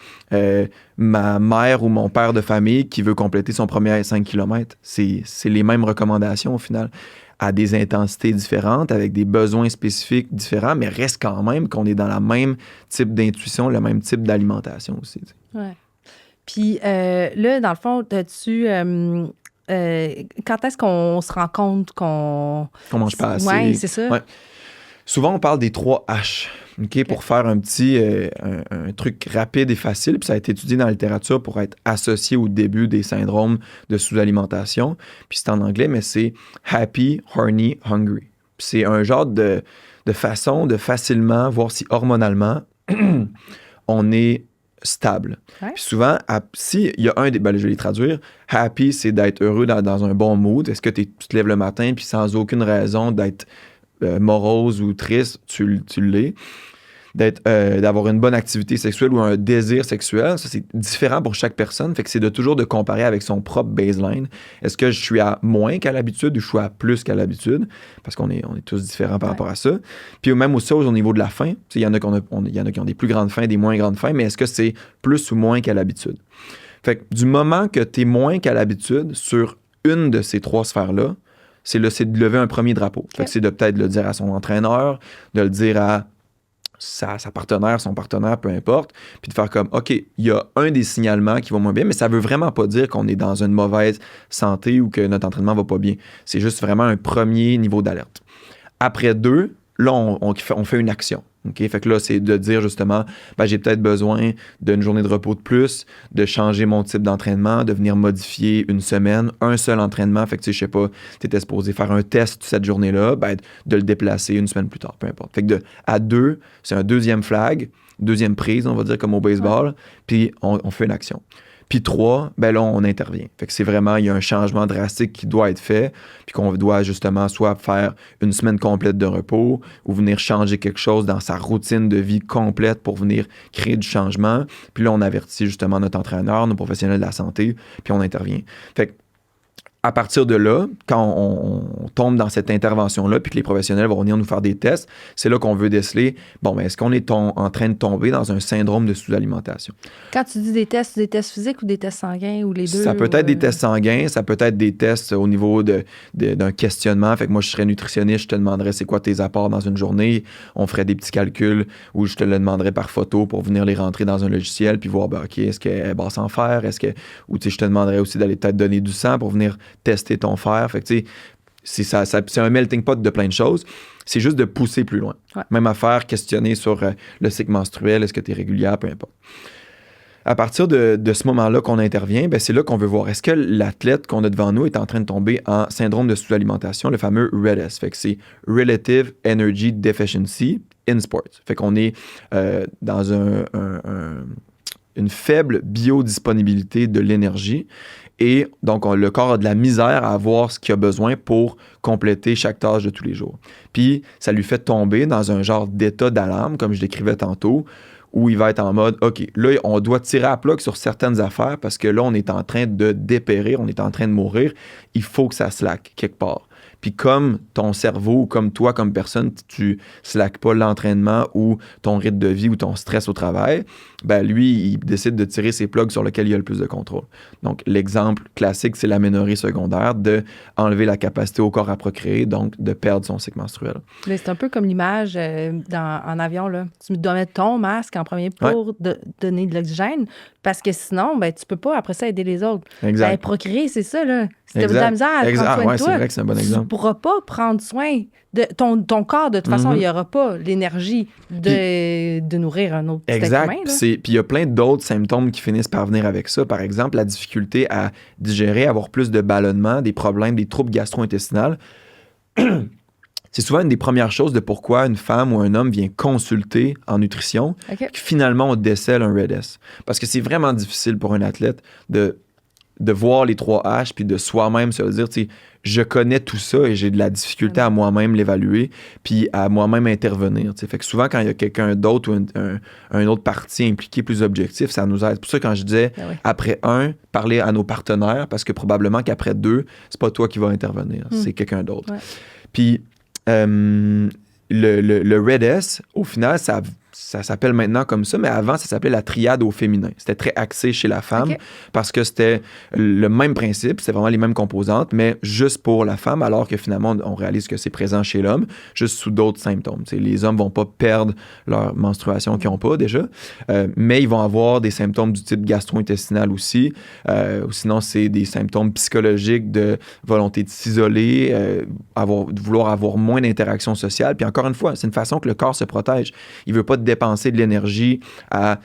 ma mère ou mon père de famille qui veut compléter son premier 5 km. C'est les mêmes recommandations au final, à des intensités différentes, avec des besoins spécifiques différents, mais reste quand même qu'on est dans le même type d'intuition, le même type d'alimentation aussi. Ouais. Puis là, dans le fond, as-tu... quand est-ce qu'on se rend compte qu'on mange pas assez? Oui, c'est ça. Ouais. Souvent, on parle des 3 H, okay, pour faire un petit un truc rapide et facile. Puis ça a été étudié dans la littérature pour être associé au début des syndromes de sous-alimentation. Puis c'est en anglais, mais c'est happy, horny, hungry. Puis c'est un genre de façon de facilement voir si hormonalement on est stable. Ouais. Puis souvent, si il y a je vais les traduire. Happy, c'est d'être heureux dans un bon mood. Est-ce que tu te lèves le matin puis sans aucune raison d'être morose ou triste, tu l'es. D'avoir une bonne activité sexuelle ou un désir sexuel, ça c'est différent pour chaque personne. Fait que c'est toujours de comparer avec son propre baseline. Est-ce que je suis à moins qu'à l'habitude ou je suis à plus qu'à l'habitude? Parce qu'on est tous différents par rapport à ça. Puis même aussi au niveau de la faim, il y en a qui ont des plus grandes faims, des moins grandes faims, mais est-ce que c'est plus ou moins qu'à l'habitude? Fait que du moment que tu es moins qu'à l'habitude sur une de ces 3 sphères-là, c'est de lever un premier drapeau. Fait que c'est de peut-être le dire à son entraîneur, de le dire à sa partenaire, son partenaire, peu importe, puis de faire comme, OK, il y a un des signalements qui va moins bien, mais ça veut vraiment pas dire qu'on est dans une mauvaise santé ou que notre entraînement va pas bien. C'est juste vraiment un premier niveau d'alerte. Après 2, là, on fait une action. Okay? Fait que là, c'est de dire justement, j'ai peut-être besoin d'une journée de repos de plus, de changer mon type d'entraînement, de venir modifier une semaine, un seul entraînement. Fait que je sais pas, tu étais supposé faire un test cette journée-là, de le déplacer une semaine plus tard, peu importe. Fait que à 2, c'est un deuxième flag, deuxième prise, on va dire, comme au baseball, puis on fait une action. Puis 3, là, on intervient. Fait que c'est vraiment, il y a un changement drastique qui doit être fait, puis qu'on doit justement soit faire une semaine complète de repos ou venir changer quelque chose dans sa routine de vie complète pour venir créer du changement. Puis là, on avertit justement notre entraîneur, nos professionnels de la santé, puis on intervient. Fait que à partir de là, quand on tombe dans cette intervention-là, puis que les professionnels vont venir nous faire des tests, c'est là qu'on veut déceler, est-ce qu'on est en train de tomber dans un syndrome de sous-alimentation? Quand tu dis des tests physiques ou des tests sanguins ou les deux? Ça peut être des tests sanguins, ça peut être des tests au niveau d'un questionnement. Fait que moi, je serais nutritionniste, je te demanderais c'est quoi tes apports dans une journée. On ferait des petits calculs où je te le demanderais par photo pour venir les rentrer dans un logiciel puis voir, OK, est-ce qu'elle est basse en fer? Ou je te demanderais aussi d'aller peut-être donner du sang pour venir tester ton fer. Fait que c'est un melting pot de plein de choses. C'est juste de pousser plus loin. Ouais. Même affaire, questionner sur le cycle menstruel, est-ce que tu es régulière, peu importe. À partir de ce moment-là qu'on intervient, c'est là qu'on veut voir est-ce que l'athlète qu'on a devant nous est en train de tomber en syndrome de sous-alimentation, le fameux REDS. Fait que c'est Relative Energy Deficiency in Sports. Fait qu'on est dans une faible biodisponibilité de l'énergie. Et donc, le corps a de la misère à avoir ce qu'il a besoin pour compléter chaque tâche de tous les jours. Puis, ça lui fait tomber dans un genre d'état d'alarme, comme je décrivais tantôt, où il va être en mode, OK, là, on doit tirer à plat sur certaines affaires parce que là, on est en train de dépérir, on est en train de mourir. Il faut que ça slack quelque part. Puis comme ton cerveau ou comme toi, comme personne, tu slackes pas l'entraînement ou ton rythme de vie ou ton stress au travail, lui, il décide de tirer ses plugs sur lesquels il a le plus de contrôle. Donc, l'exemple classique, c'est l'aménorrhée secondaire, de enlever la capacité au corps à procréer, donc de perdre son cycle menstruel. Mais c'est un peu comme l'image en avion, là. Tu dois mettre ton masque en premier pour donner de l'oxygène, parce que sinon, tu peux pas, après ça, aider les autres. Exact. Procréer, c'est ça, là. Si tu as de la misère à prendre soin de toi, c'est vrai que c'est un bon exemple. Tu pourras pas prendre soin de ton corps. De toute façon, il n'y aura pas l'énergie de nourrir un autre être humain. Puis il y a plein d'autres symptômes qui finissent par venir avec ça. Par exemple, la difficulté à digérer, avoir plus de ballonnement, des problèmes, des troubles gastro-intestinaux. C'est souvent une des premières choses de pourquoi une femme ou un homme vient consulter en nutrition, que finalement on décèle un REDS. Parce que c'est vraiment difficile pour un athlète de de voir les 3 H, puis de soi-même se dire, tu sais, je connais tout ça et j'ai de la difficulté à moi-même l'évaluer, puis à moi-même intervenir. T'sais. Fait que souvent, quand il y a quelqu'un d'autre ou un autre parti impliqué plus objectif, ça nous aide. C'est pour ça que quand je disais, après 1, parler à nos partenaires, parce que probablement qu'après 2, c'est pas toi qui vas intervenir, c'est quelqu'un d'autre. Ouais. Puis, le Red S, au final, ça s'appelle maintenant comme ça, mais avant, ça s'appelait la triade au féminin. C'était très axé chez la femme parce que c'était le même principe, c'était vraiment les mêmes composantes, mais juste pour la femme, alors que finalement, on réalise que c'est présent chez l'homme, juste sous d'autres symptômes. T'sais, les hommes vont pas perdre leur menstruation qu'ils n'ont pas déjà, mais ils vont avoir des symptômes du type gastro-intestinal aussi, ou sinon, c'est des symptômes psychologiques de volonté de s'isoler, de vouloir avoir moins d'interaction sociale. Puis encore une fois, c'est une façon que le corps se protège. Il veut pas dépenser de l'énergie à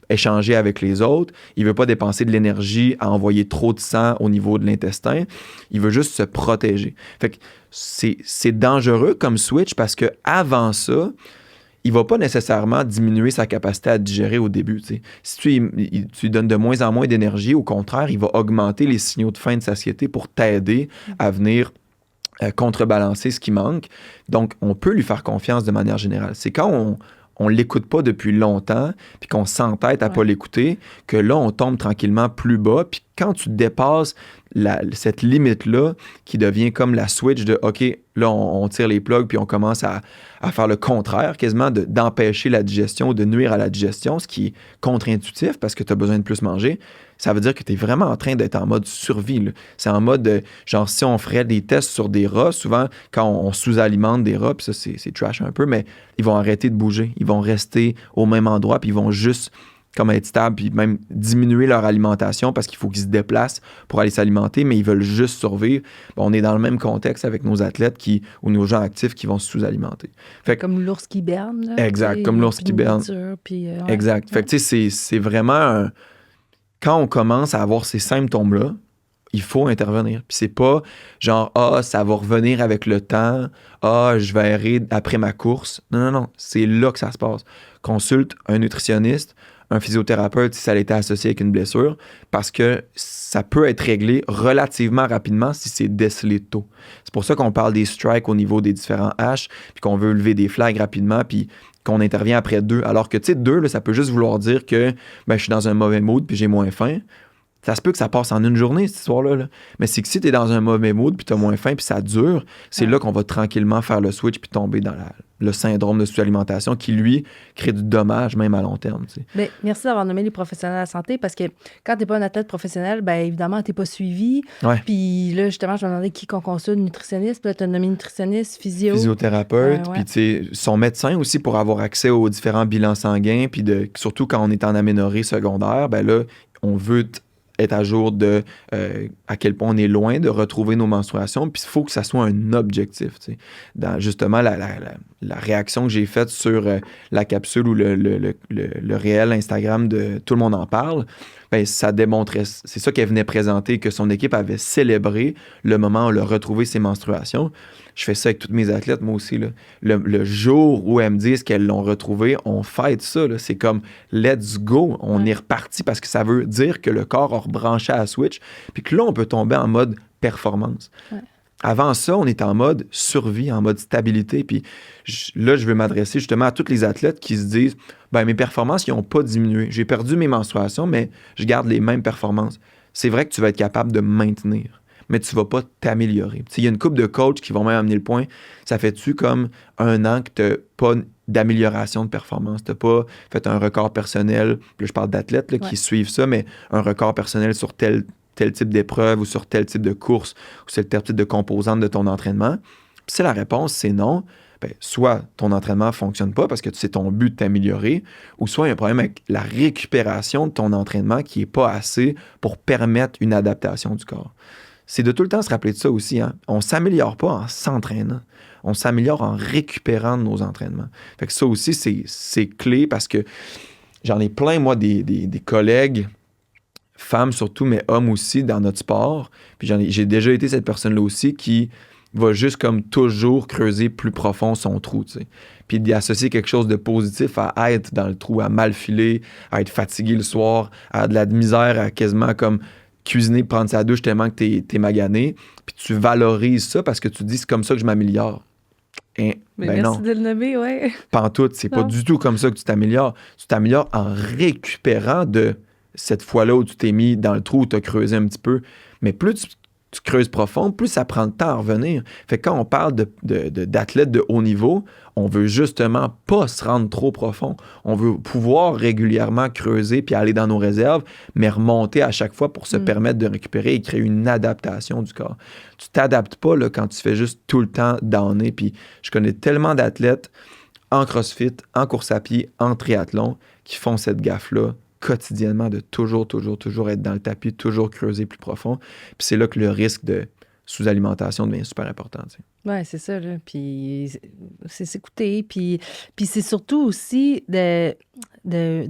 échanger avec les autres. Il veut pas dépenser de l'énergie à envoyer trop de sang au niveau de l'intestin. Il veut juste se protéger. Fait que c'est dangereux comme switch parce que avant ça, il va pas nécessairement diminuer sa capacité à digérer au début. T'sais. Si tu lui donnes de moins en moins d'énergie, au contraire, il va augmenter les signaux de faim et de satiété pour t'aider à venir contrebalancer ce qui manque. Donc, on peut lui faire confiance de manière générale. C'est quand on l'écoute pas depuis longtemps, puis qu'on s'entête à pas l'écouter, que là, on tombe tranquillement plus bas. Puis quand tu dépasses cette limite-là, qui devient comme la switch de « OK, là, on tire les plugs, puis on commence à faire le contraire, quasiment d'empêcher la digestion ou de nuire à la digestion, ce qui est contre-intuitif parce que tu as besoin de plus manger », ça veut dire que tu es vraiment en train d'être en mode survie. Là. C'est en mode, genre, si on ferait des tests sur des rats, souvent, quand on sous-alimente des rats, puis ça, c'est trash un peu, mais ils vont arrêter de bouger. Ils vont rester au même endroit, puis ils vont juste comme être stables, puis même diminuer leur alimentation parce qu'il faut qu'ils se déplacent pour aller s'alimenter, mais ils veulent juste survivre. Bon, on est dans le même contexte avec nos athlètes ou nos gens actifs qui vont se sous-alimenter. Fait que, comme l'ours qui berne. Là, exact, comme l'ours qui berne. Exact. Fait que tu sais, c'est vraiment quand on commence à avoir ces symptômes-là, il faut intervenir. Puis c'est pas genre, ça va revenir avec le temps, je vais errer après ma course. Non. C'est là que ça se passe. Consulte un nutritionniste, un physiothérapeute si ça a été associé avec une blessure, parce que ça peut être réglé relativement rapidement si c'est décelé tôt. C'est pour ça qu'on parle des strikes au niveau des différents H, puis qu'on veut lever des flags rapidement, puis qu'on intervient après 2. Alors que, tu sais, 2, là, ça peut juste vouloir dire que je suis dans un mauvais mood puis j'ai moins faim. Ça se peut que ça passe en une journée, cette histoire-là. Là. Mais c'est que si tu es dans un mauvais mood puis tu as moins faim puis ça dure, c'est là qu'on va tranquillement faire le switch puis tomber dans le syndrome de sous-alimentation qui, lui, crée du dommage même à long terme. Tu sais. Bien, merci d'avoir nommé les professionnels de la santé parce que quand tu n'es pas un athlète professionnel, bien évidemment, tu n'es pas suivi. Ouais. Puis là, justement, je me demandais qui qu'on consulte, nutritionniste. Puis là, tu as nommé nutritionniste, physiothérapeute. Puis tu sais, son médecin aussi pour avoir accès aux différents bilans sanguins. Puis surtout quand on est en aménorrhée secondaire, bien là, on veut être à jour de à quel point on est loin de retrouver nos menstruations. Puis il faut que ça soit un objectif. Tu sais. Dans justement la réaction que j'ai faite sur la capsule ou le réel Instagram de Tout le monde en parle, bien, ça démontrait, c'est ça qu'elle venait présenter, que son équipe avait célébré le moment où elle a retrouvé ses menstruations. Je fais ça avec toutes mes athlètes, moi aussi. Là. Le jour où elles me disent qu'elles l'ont retrouvé, on fête ça. Là. C'est comme « let's go ». On est reparti parce que ça veut dire que le corps a rebranché à la switch puis que là, on peut tomber en mode performance. Ouais. Avant ça, on est en mode survie, en mode stabilité. Puis là, je veux m'adresser justement à tous les athlètes qui se disent « mes performances, ils n'ont pas diminué. J'ai perdu mes menstruations, mais je garde les mêmes performances. » C'est vrai que tu vas être capable de maintenir, mais tu ne vas pas t'améliorer. Il y a une couple de coachs qui vont même amener le point. Ça fait-tu comme 1 an que tu n'as pas d'amélioration de performance? Tu n'as pas fait un record personnel, là, je parle d'athlètes là, qui suivent ça, mais un record personnel sur tel type d'épreuve ou sur tel type de course ou sur tel type de composante de ton entraînement. Puis si la réponse, c'est non, bien, soit ton entraînement ne fonctionne pas parce que c'est ton but de t'améliorer, ou soit il y a un problème avec la récupération de ton entraînement qui n'est pas assez pour permettre une adaptation du corps. C'est de tout le temps se rappeler de ça aussi. Hein? On ne s'améliore pas en s'entraînant. On s'améliore en récupérant de nos entraînements. Fait que ça aussi, c'est clé parce que j'en ai plein, moi, des collègues, femmes surtout, mais hommes aussi, dans notre sport. Puis j'ai déjà été cette personne-là aussi qui va juste comme toujours creuser plus profond son trou, tu sais. Puis d'y associer quelque chose de positif à être dans le trou, à mal filer, à être fatigué le soir, à de la misère, à quasiment comme cuisiner, prendre sa douche tellement que t'es magané, puis tu valorises ça parce que tu te dis, c'est comme ça que je m'améliore. Mais Ben merci non, de le nommer, ouais. pantoute, c'est pas Non. du tout comme ça que tu t'améliores. Tu t'améliores en récupérant de cette fois-là où tu t'es mis dans le trou, où tu as creusé un petit peu. Mais plus tu creuses profond, plus ça prend le temps à revenir. Fait que quand on parle d'athlètes de haut niveau, on veut justement pas se rendre trop profond. On veut pouvoir régulièrement creuser puis aller dans nos réserves, mais remonter à chaque fois pour se permettre de récupérer et créer une adaptation du corps. Tu t'adaptes pas là, quand tu fais juste tout le temps downer. Puis je connais tellement d'athlètes en CrossFit, en course à pied, en triathlon, qui font cette gaffe-là quotidiennement de toujours être dans le tapis, toujours creuser plus profond. Puis c'est là que le risque de sous-alimentation devient super important. Tu sais. Ouais, c'est ça, là. Puis c'est s'écouter. Puis c'est surtout aussi de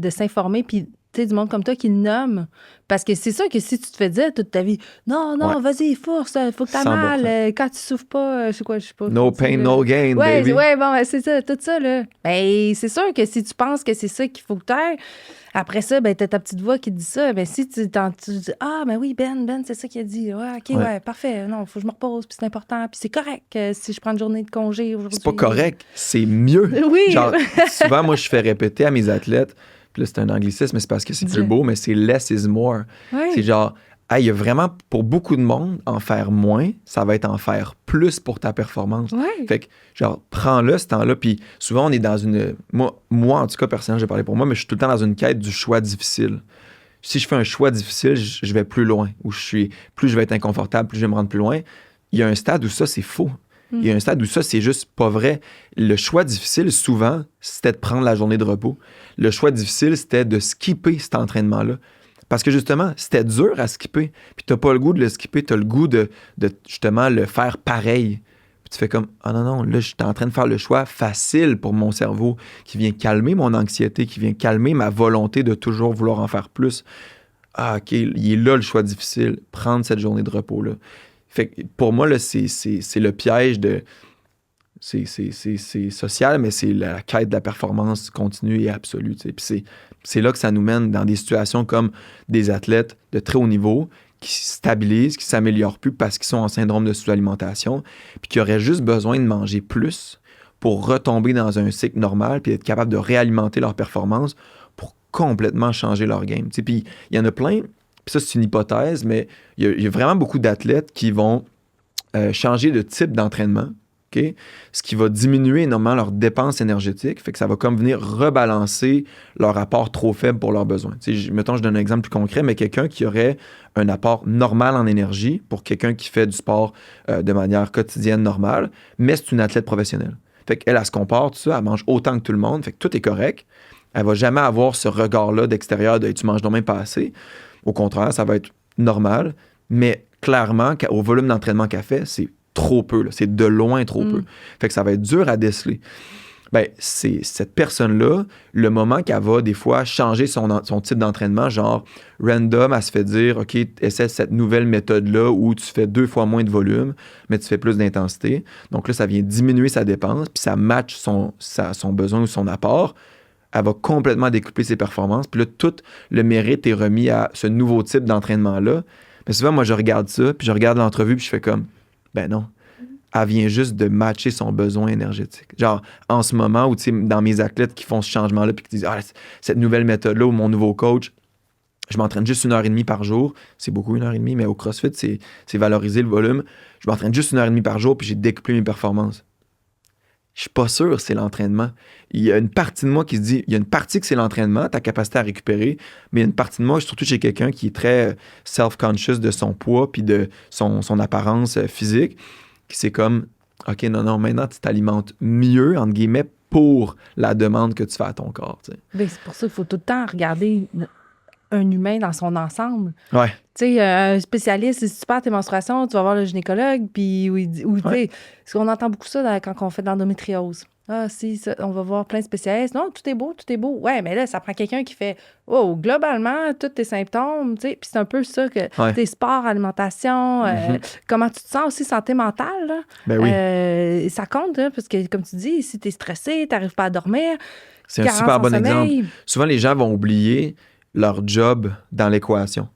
s'informer. Puis, tu sais, du monde comme toi qui le nomme. Parce que c'est sûr que si tu te fais dire toute ta vie, non, Ouais. vas-y, force, faut que t'aies 100%. mal. Quand tu souffres pas, je sais pas. No pain, no gain, Ouais, baby. ouais, bon, c'est ça, tout ça, là. Ben, c'est sûr que si tu penses que c'est ça qu'il faut que t'aies, après ça, ben, t'as ta petite voix qui te dit ça. Ben, si tu dis, ah, ben oui, Ben, c'est ça qu'il a dit. Ouais, OK, ouais, parfait. Non, faut que je me repose, puis c'est important. Puis c'est correct si je prends une journée de congé aujourd'hui. C'est pas correct, c'est mieux. Oui. Genre, souvent, moi, je fais répéter à mes athlètes, puis là, c'est un anglicisme, mais c'est parce que c'est plus beau, mais c'est less is more. Ouais. C'est genre, il y a vraiment, pour beaucoup de monde, en faire moins, ça va être en faire plus pour ta performance. Ouais. Fait que, genre, prends-le ce temps-là, puis souvent, on est dans une... Moi, en tout cas, personnellement, j'ai parlé pour moi, mais je suis tout le temps dans une quête du choix difficile. Si je fais un choix difficile, je vais plus loin. Plus je vais être inconfortable, plus je vais me rendre plus loin. Il y a un stade où ça, c'est faux. Il y a un stade où ça, c'est juste pas vrai. Le choix difficile, souvent, c'était de prendre la journée de repos. Le choix difficile, c'était de skipper cet entraînement-là. Parce que justement, c'était dur à skipper. Puis t'as pas le goût de le skipper, t'as le goût de justement le faire pareil. Puis tu fais comme, ah non, là, je suis en train de faire le choix facile pour mon cerveau, qui vient calmer mon anxiété, qui vient calmer ma volonté de toujours vouloir en faire plus. Ah, OK, il est là le choix difficile, prendre cette journée de repos-là. Fait que pour moi, là, c'est le piège de... C'est social, mais c'est la quête de la performance continue et absolue. Tu sais. Puis c'est là que ça nous mène dans des situations comme des athlètes de très haut niveau qui se stabilisent, qui ne s'améliorent plus parce qu'ils sont en syndrome de sous-alimentation, puis qui auraient juste besoin de manger plus pour retomber dans un cycle normal puis être capable de réalimenter leur performance pour complètement changer leur game. Tu sais. Puis il y en a plein... Puis ça, c'est une hypothèse, mais il y a vraiment beaucoup d'athlètes qui vont changer de type d'entraînement, okay? Ce qui va diminuer énormément leurs dépenses énergétiques, fait que ça va comme venir rebalancer leur apport trop faible pour leurs besoins. Mettons, je donne un exemple plus concret, mais quelqu'un qui aurait un apport normal en énergie pour quelqu'un qui fait du sport de manière quotidienne normale, mais c'est une athlète professionnelle. Fait qu'elle, elle se compare, tout ça, elle mange autant que tout le monde, fait que tout est correct. Elle va jamais avoir ce regard-là d'extérieur de « tu manges donc même pas assez ». Au contraire, ça va être normal, mais clairement, au volume d'entraînement qu'elle fait, c'est trop peu. Là. C'est de loin trop peu. Fait que ça va être dur à déceler. Ben, c'est cette personne-là, le moment qu'elle va des fois changer son type d'entraînement, genre random, elle se fait dire, OK, essaie cette nouvelle méthode-là où tu fais 2 fois moins de volume, mais tu fais plus d'intensité. Donc là, ça vient diminuer sa dépense, puis ça match son besoin ou son apport. Elle va complètement décupler ses performances. Puis là, tout le mérite est remis à ce nouveau type d'entraînement-là. Mais souvent, moi, je regarde ça, puis je regarde l'entrevue, puis je fais comme, ben non, elle vient juste de matcher son besoin énergétique. Genre, en ce moment, où tu sais, dans mes athlètes qui font ce changement-là, puis qui disent, cette nouvelle méthode-là, ou mon nouveau coach, je m'entraîne juste 1h30 par jour. C'est beaucoup 1h30, mais au CrossFit, c'est valoriser le volume. Je m'entraîne juste 1h30 par jour, puis j'ai décuplé mes performances. Je suis pas sûr que c'est l'entraînement. Il y a une partie de moi qui se dit, il y a une partie que c'est l'entraînement, ta capacité à récupérer, mais il y a une partie de moi, surtout chez quelqu'un qui est très self-conscious de son poids puis de son apparence physique, qui c'est comme, OK, non, maintenant tu t'alimentes mieux, entre guillemets, pour la demande que tu fais à ton corps. Tu sais. Ben, c'est pour ça qu'il faut tout le temps regarder un humain dans son ensemble. Ouais. Tu sais, un spécialiste, si tu perds tes menstruations, tu vas voir le gynécologue, puis tu sais, parce qu'on entend beaucoup ça quand on fait de l'endométriose. Ah, si, ça, on va voir plein de spécialistes. Non, tout est beau, tout est beau. Ouais, mais là, ça prend quelqu'un qui fait, oh, globalement, tous tes symptômes, tu sais, puis c'est un peu ça que tes sports, alimentation, comment tu te sens aussi, santé mentale, là. Ben oui. Ça compte, là, parce que, comme tu dis, si t'es stressé, t'arrives pas à dormir. C'est un super bon exemple. Souvent, les gens vont oublier leur job dans l'équation.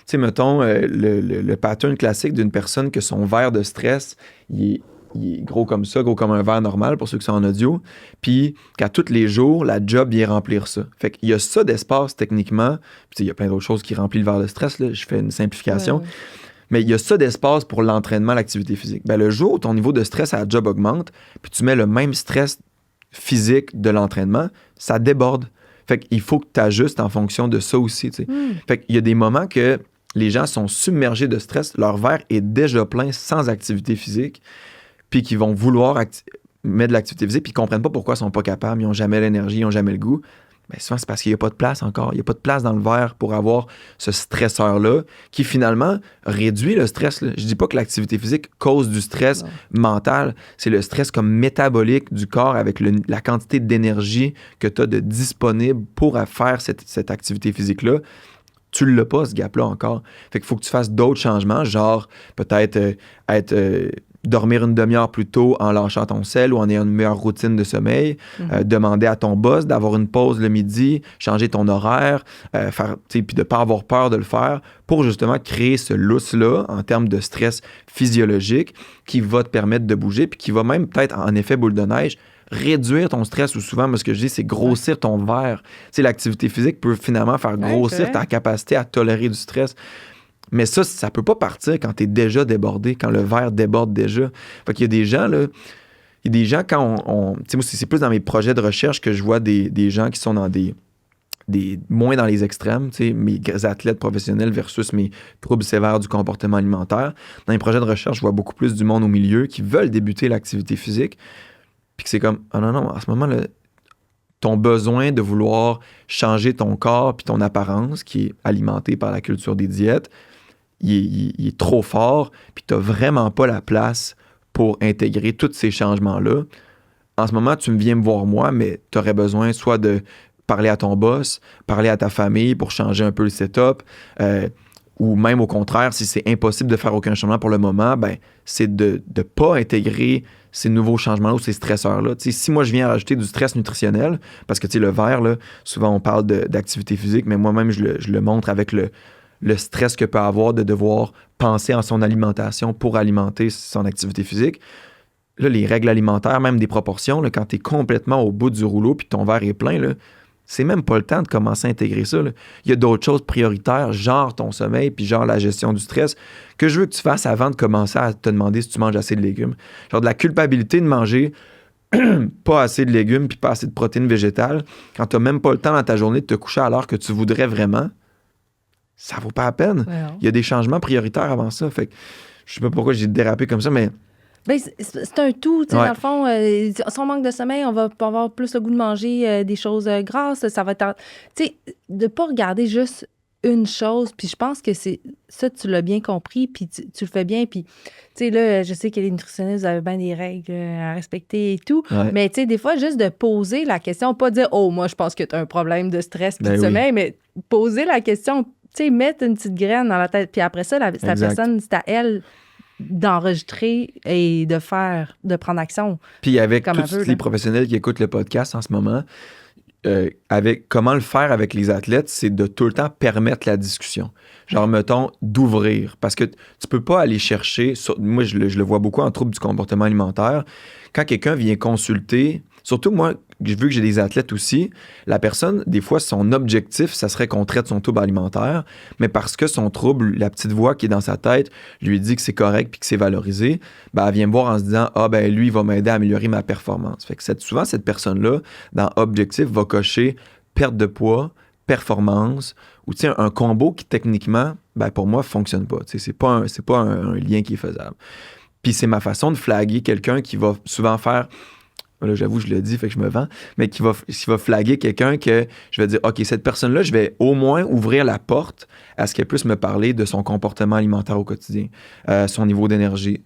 sais, mettons, le pattern classique d'une personne que son verre de stress, il est gros comme ça, gros comme un verre normal pour ceux qui sont en audio, puis qu'à tous les jours, la job vient remplir ça. Fait qu'il y a ça d'espace techniquement, puis il y a plein d'autres choses qui remplissent le verre de stress, là, je fais une simplification, mais il y a ça d'espace pour l'entraînement, l'activité physique. Ben, le jour où ton niveau de stress à la job augmente, puis tu mets le même stress physique de l'entraînement, ça déborde. Fait qu'il faut que tu ajustes en fonction de ça aussi, tu sais. Fait qu'il y a des moments que les gens sont submergés de stress, leur verre est déjà plein sans activité physique, puis qu'ils vont vouloir mettre de l'activité physique, puis ils comprennent pas pourquoi ils sont pas capables, ils ont jamais l'énergie, ils ont jamais le goût. Bien, souvent, c'est parce qu'il n'y a pas de place encore. Il n'y a pas de place dans le verre pour avoir ce stresseur-là qui, finalement, réduit le stress. Là. Je dis pas que l'activité physique cause du stress mental. C'est le stress comme métabolique du corps avec la quantité d'énergie que tu as de disponible pour faire cette activité physique-là. Tu l'as pas, ce gap-là, encore. Fait qu'il faut que tu fasses d'autres changements, genre peut-être dormir une demi-heure plus tôt en lâchant ton sel ou en ayant une meilleure routine de sommeil, demander à ton boss d'avoir une pause le midi, changer ton horaire, puis de ne pas avoir peur de le faire pour justement créer ce lousse-là en termes de stress physiologique qui va te permettre de bouger puis qui va même peut-être, en effet boule de neige, réduire ton stress ou souvent, moi, ce que je dis, c'est grossir ton verre. Tu sais, l'activité physique peut finalement faire grossir ta capacité à tolérer du stress. Mais ça peut pas partir quand tu es déjà débordé, quand le verre déborde déjà. Fait qu'il y a des gens, là, quand tu sais, moi, c'est plus dans mes projets de recherche que je vois des gens qui sont dans moins dans les extrêmes, tu sais, mes athlètes professionnels versus mes troubles sévères du comportement alimentaire. Dans les projets de recherche, je vois beaucoup plus du monde au milieu qui veulent débuter l'activité physique. Puis que c'est comme, non, à ce moment-là, ton besoin de vouloir changer ton corps puis ton apparence, qui est alimenté par la culture des diètes, il est trop fort, puis tu n'as vraiment pas la place pour intégrer tous ces changements-là. En ce moment, tu viens me voir moi, mais tu aurais besoin soit de parler à ton boss, parler à ta famille pour changer un peu le setup, ou même au contraire, si c'est impossible de faire aucun changement pour le moment, ben, c'est de ne pas intégrer ces nouveaux changements-là ou ces stresseurs-là. T'sais, si moi, je viens rajouter du stress nutritionnel, parce que le verre, là, souvent on parle d'activité physique, mais moi-même, je le montre avec le stress que peut avoir de devoir penser en son alimentation pour alimenter son activité physique. Là, les règles alimentaires, même des proportions, là, quand tu es complètement au bout du rouleau puis ton verre est plein, là, c'est même pas le temps de commencer à intégrer ça. Là. Il y a d'autres choses prioritaires, genre ton sommeil puis genre la gestion du stress, que je veux que tu fasses avant de commencer à te demander si tu manges assez de légumes. Genre de la culpabilité de manger pas assez de légumes puis pas assez de protéines végétales quand tu n'as même pas le temps dans ta journée de te coucher à l'heure que tu voudrais vraiment. Ça vaut pas la peine. Ouais, il y a des changements prioritaires avant ça. Fait que je sais pas pourquoi j'ai dérapé comme ça, mais... Ben, c'est un tout. Dans le fond, si on manque de sommeil, on va avoir plus le goût de manger des choses grasses. Ça va être... Tu sais, de ne pas regarder juste une chose. Puis je pense que c'est ça, tu l'as bien compris, puis tu le fais bien. Puis, tu sais, là, je sais que les nutritionnistes, vous avez bien des règles à respecter et tout. Ouais. Mais, tu sais, des fois, juste de poser la question, pas dire « Oh, moi, je pense que tu as un problème de stress puis de sommeil », mais poser la question, tu sais, mettre une petite graine dans la tête. Puis après ça, la personne, c'est à elle d'enregistrer et de prendre action. Puis avec tous les professionnels qui écoutent le podcast en ce moment, avec comment le faire avec les athlètes, c'est de tout le temps permettre la discussion. Genre, mettons, d'ouvrir. Parce que tu peux pas aller chercher... Moi, je le vois beaucoup en trouble du comportement alimentaire. Quand quelqu'un vient consulter... Surtout, moi, vu que j'ai des athlètes aussi, la personne, des fois, son objectif, ça serait qu'on traite son trouble alimentaire, mais parce que son trouble, la petite voix qui est dans sa tête, lui dit que c'est correct puis que c'est valorisé, ben, elle vient me voir en se disant « Ah, ben lui, il va m'aider à améliorer ma performance. » Fait que souvent, cette personne-là, dans objectif, va cocher perte de poids, performance, ou un combo qui, techniquement, ben, pour moi, ne fonctionne pas. C'est pas un lien qui est faisable. Puis c'est ma façon de flaguer quelqu'un qui va souvent faire... Là, j'avoue, je le dis, fait que je me vends, mais qui va flaguer quelqu'un que je vais dire, OK, cette personne-là, je vais au moins ouvrir la porte à ce qu'elle puisse me parler de son comportement alimentaire au quotidien, son niveau d'énergie,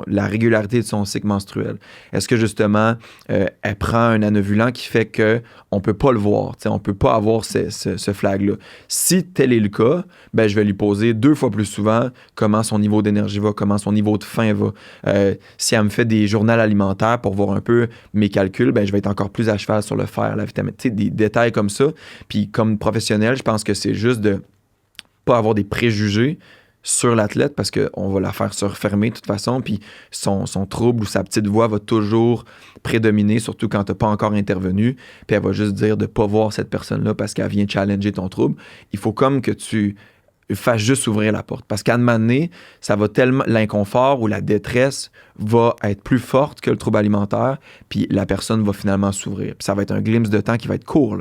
la régularité de son cycle menstruel. Est-ce que, justement, elle prend un anovulant qui fait qu'on ne peut pas le voir, on ne peut pas avoir ce flag-là. Si tel est le cas, ben, je vais lui poser 2 fois plus souvent comment son niveau d'énergie va, comment son niveau de faim va. Si elle me fait des journaux alimentaires pour voir un peu mes calculs, ben, je vais être encore plus à cheval sur le fer, la vitamine, des détails comme ça. Puis comme professionnel, je pense que c'est juste de pas avoir des préjugés sur l'athlète parce qu'on va la faire se refermer de toute façon, puis son trouble ou sa petite voix va toujours prédominer, surtout quand tu n'as pas encore intervenu, puis elle va juste dire de ne pas voir cette personne-là parce qu'elle vient challenger ton trouble. Il faut comme que tu fasses juste ouvrir la porte. Parce qu'à un moment donné, ça va tellement, l'inconfort ou la détresse va être plus forte que le trouble alimentaire, puis la personne va finalement s'ouvrir. Puis ça va être un glimpse de temps qui va être court.